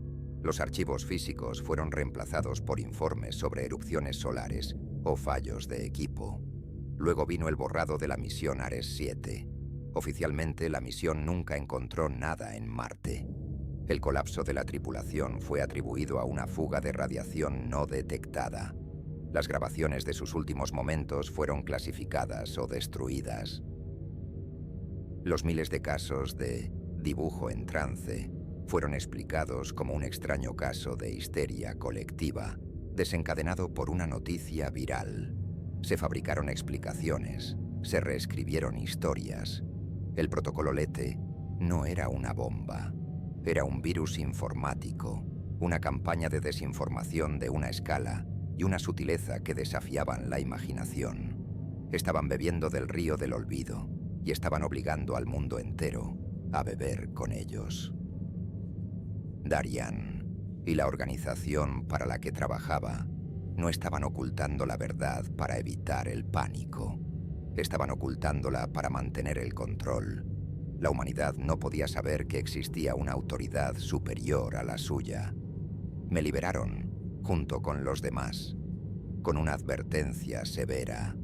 Los archivos físicos fueron reemplazados por informes sobre erupciones solares o fallos de equipo. Luego vino el borrado de la misión Ares 7. Oficialmente, la misión nunca encontró nada en Marte. El colapso de la tripulación fue atribuido a una fuga de radiación no detectada. Las grabaciones de sus últimos momentos fueron clasificadas o destruidas. Los miles de casos de dibujo en trance fueron explicados como un extraño caso de histeria colectiva, desencadenado por una noticia viral. Se fabricaron explicaciones, se reescribieron historias. El protocolo Lete no era una bomba, era un virus informático, una campaña de desinformación de una escala y una sutileza que desafiaban la imaginación. Estaban bebiendo del río del olvido y estaban obligando al mundo entero a beber con ellos. Darian y la organización para la que trabajaba no estaban ocultando la verdad para evitar el pánico. Estaban ocultándola para mantener el control. La humanidad no podía saber que existía una autoridad superior a la suya. Me liberaron, junto con los demás, con una advertencia severa.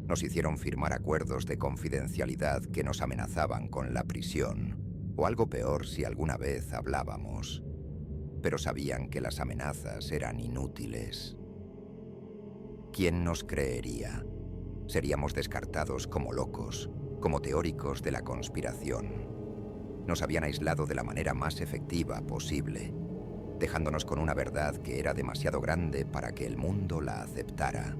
Nos hicieron firmar acuerdos de confidencialidad que nos amenazaban con la prisión, o algo peor si alguna vez hablábamos. Pero sabían que las amenazas eran inútiles. ¿Quién nos creería? Seríamos descartados como locos, como teóricos de la conspiración. Nos habían aislado de la manera más efectiva posible, dejándonos con una verdad que era demasiado grande para que el mundo la aceptara.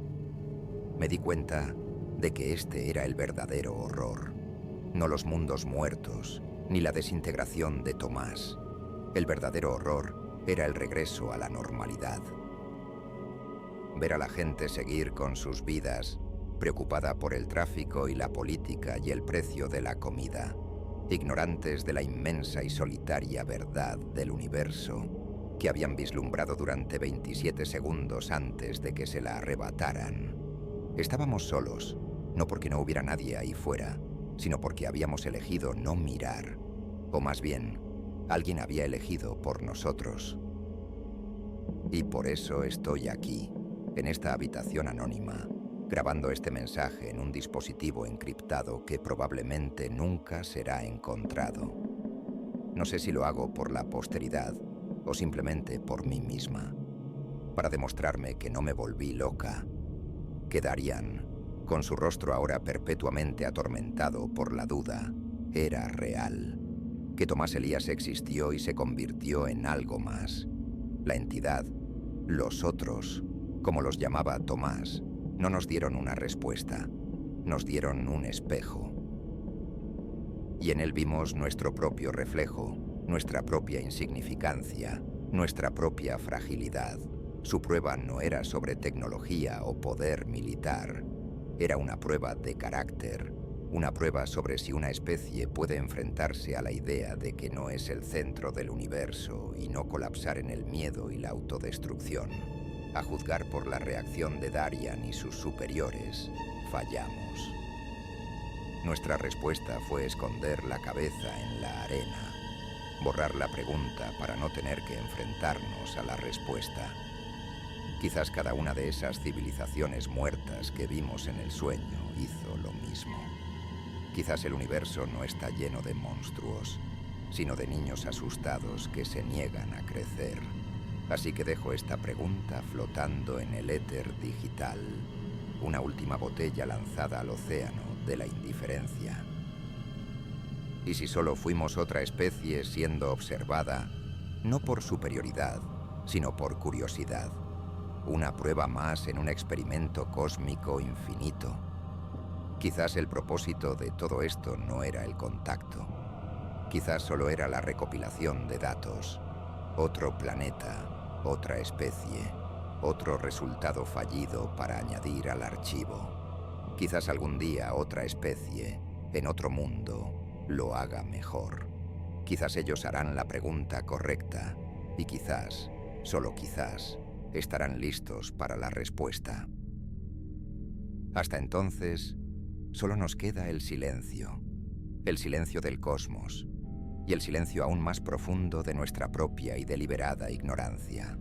Me di cuenta de que este era el verdadero horror, no los mundos muertos, ni la desintegración de Tomás. El verdadero horror era el regreso a la normalidad. Ver a la gente seguir con sus vidas, preocupada por el tráfico y la política y el precio de la comida, ignorantes de la inmensa y solitaria verdad del universo que habían vislumbrado durante 27 segundos antes de que se la arrebataran. Estábamos solos, no porque no hubiera nadie ahí fuera, sino porque habíamos elegido no mirar, o más bien, alguien había elegido por nosotros. Y por eso estoy aquí, en esta habitación anónima, grabando este mensaje en un dispositivo encriptado que probablemente nunca será encontrado. No sé si lo hago por la posteridad o simplemente por mí misma, para demostrarme que no me volví loca, que Darian, con su rostro ahora perpetuamente atormentado por la duda, era real, que Tomás Elías existió y se convirtió en algo más. La entidad, los otros, como los llamaba Tomás, no nos dieron una respuesta, nos dieron un espejo. Y en él vimos nuestro propio reflejo, nuestra propia insignificancia, nuestra propia fragilidad. Su prueba no era sobre tecnología o poder militar, era una prueba de carácter, una prueba sobre si una especie puede enfrentarse a la idea de que no es el centro del universo y no colapsar en el miedo y la autodestrucción. A juzgar por la reacción de Darian y sus superiores, fallamos. Nuestra respuesta fue esconder la cabeza en la arena, borrar la pregunta para no tener que enfrentarnos a la respuesta. Quizás cada una de esas civilizaciones muertas que vimos en el sueño hizo lo mismo. Quizás el universo no está lleno de monstruos, sino de niños asustados que se niegan a crecer. Así que dejo esta pregunta flotando en el éter digital, una última botella lanzada al océano de la indiferencia. ¿Y si solo fuimos otra especie siendo observada, no por superioridad, sino por curiosidad? Una prueba más en un experimento cósmico infinito. Quizás el propósito de todo esto no era el contacto. Quizás solo era la recopilación de datos. Otro planeta, otra especie, otro resultado fallido para añadir al archivo. Quizás algún día otra especie, en otro mundo, lo haga mejor. Quizás ellos harán la pregunta correcta y quizás, solo quizás, estarán listos para la respuesta. Hasta entonces, Solo nos queda el silencio del cosmos, y el silencio aún más profundo de nuestra propia y deliberada ignorancia.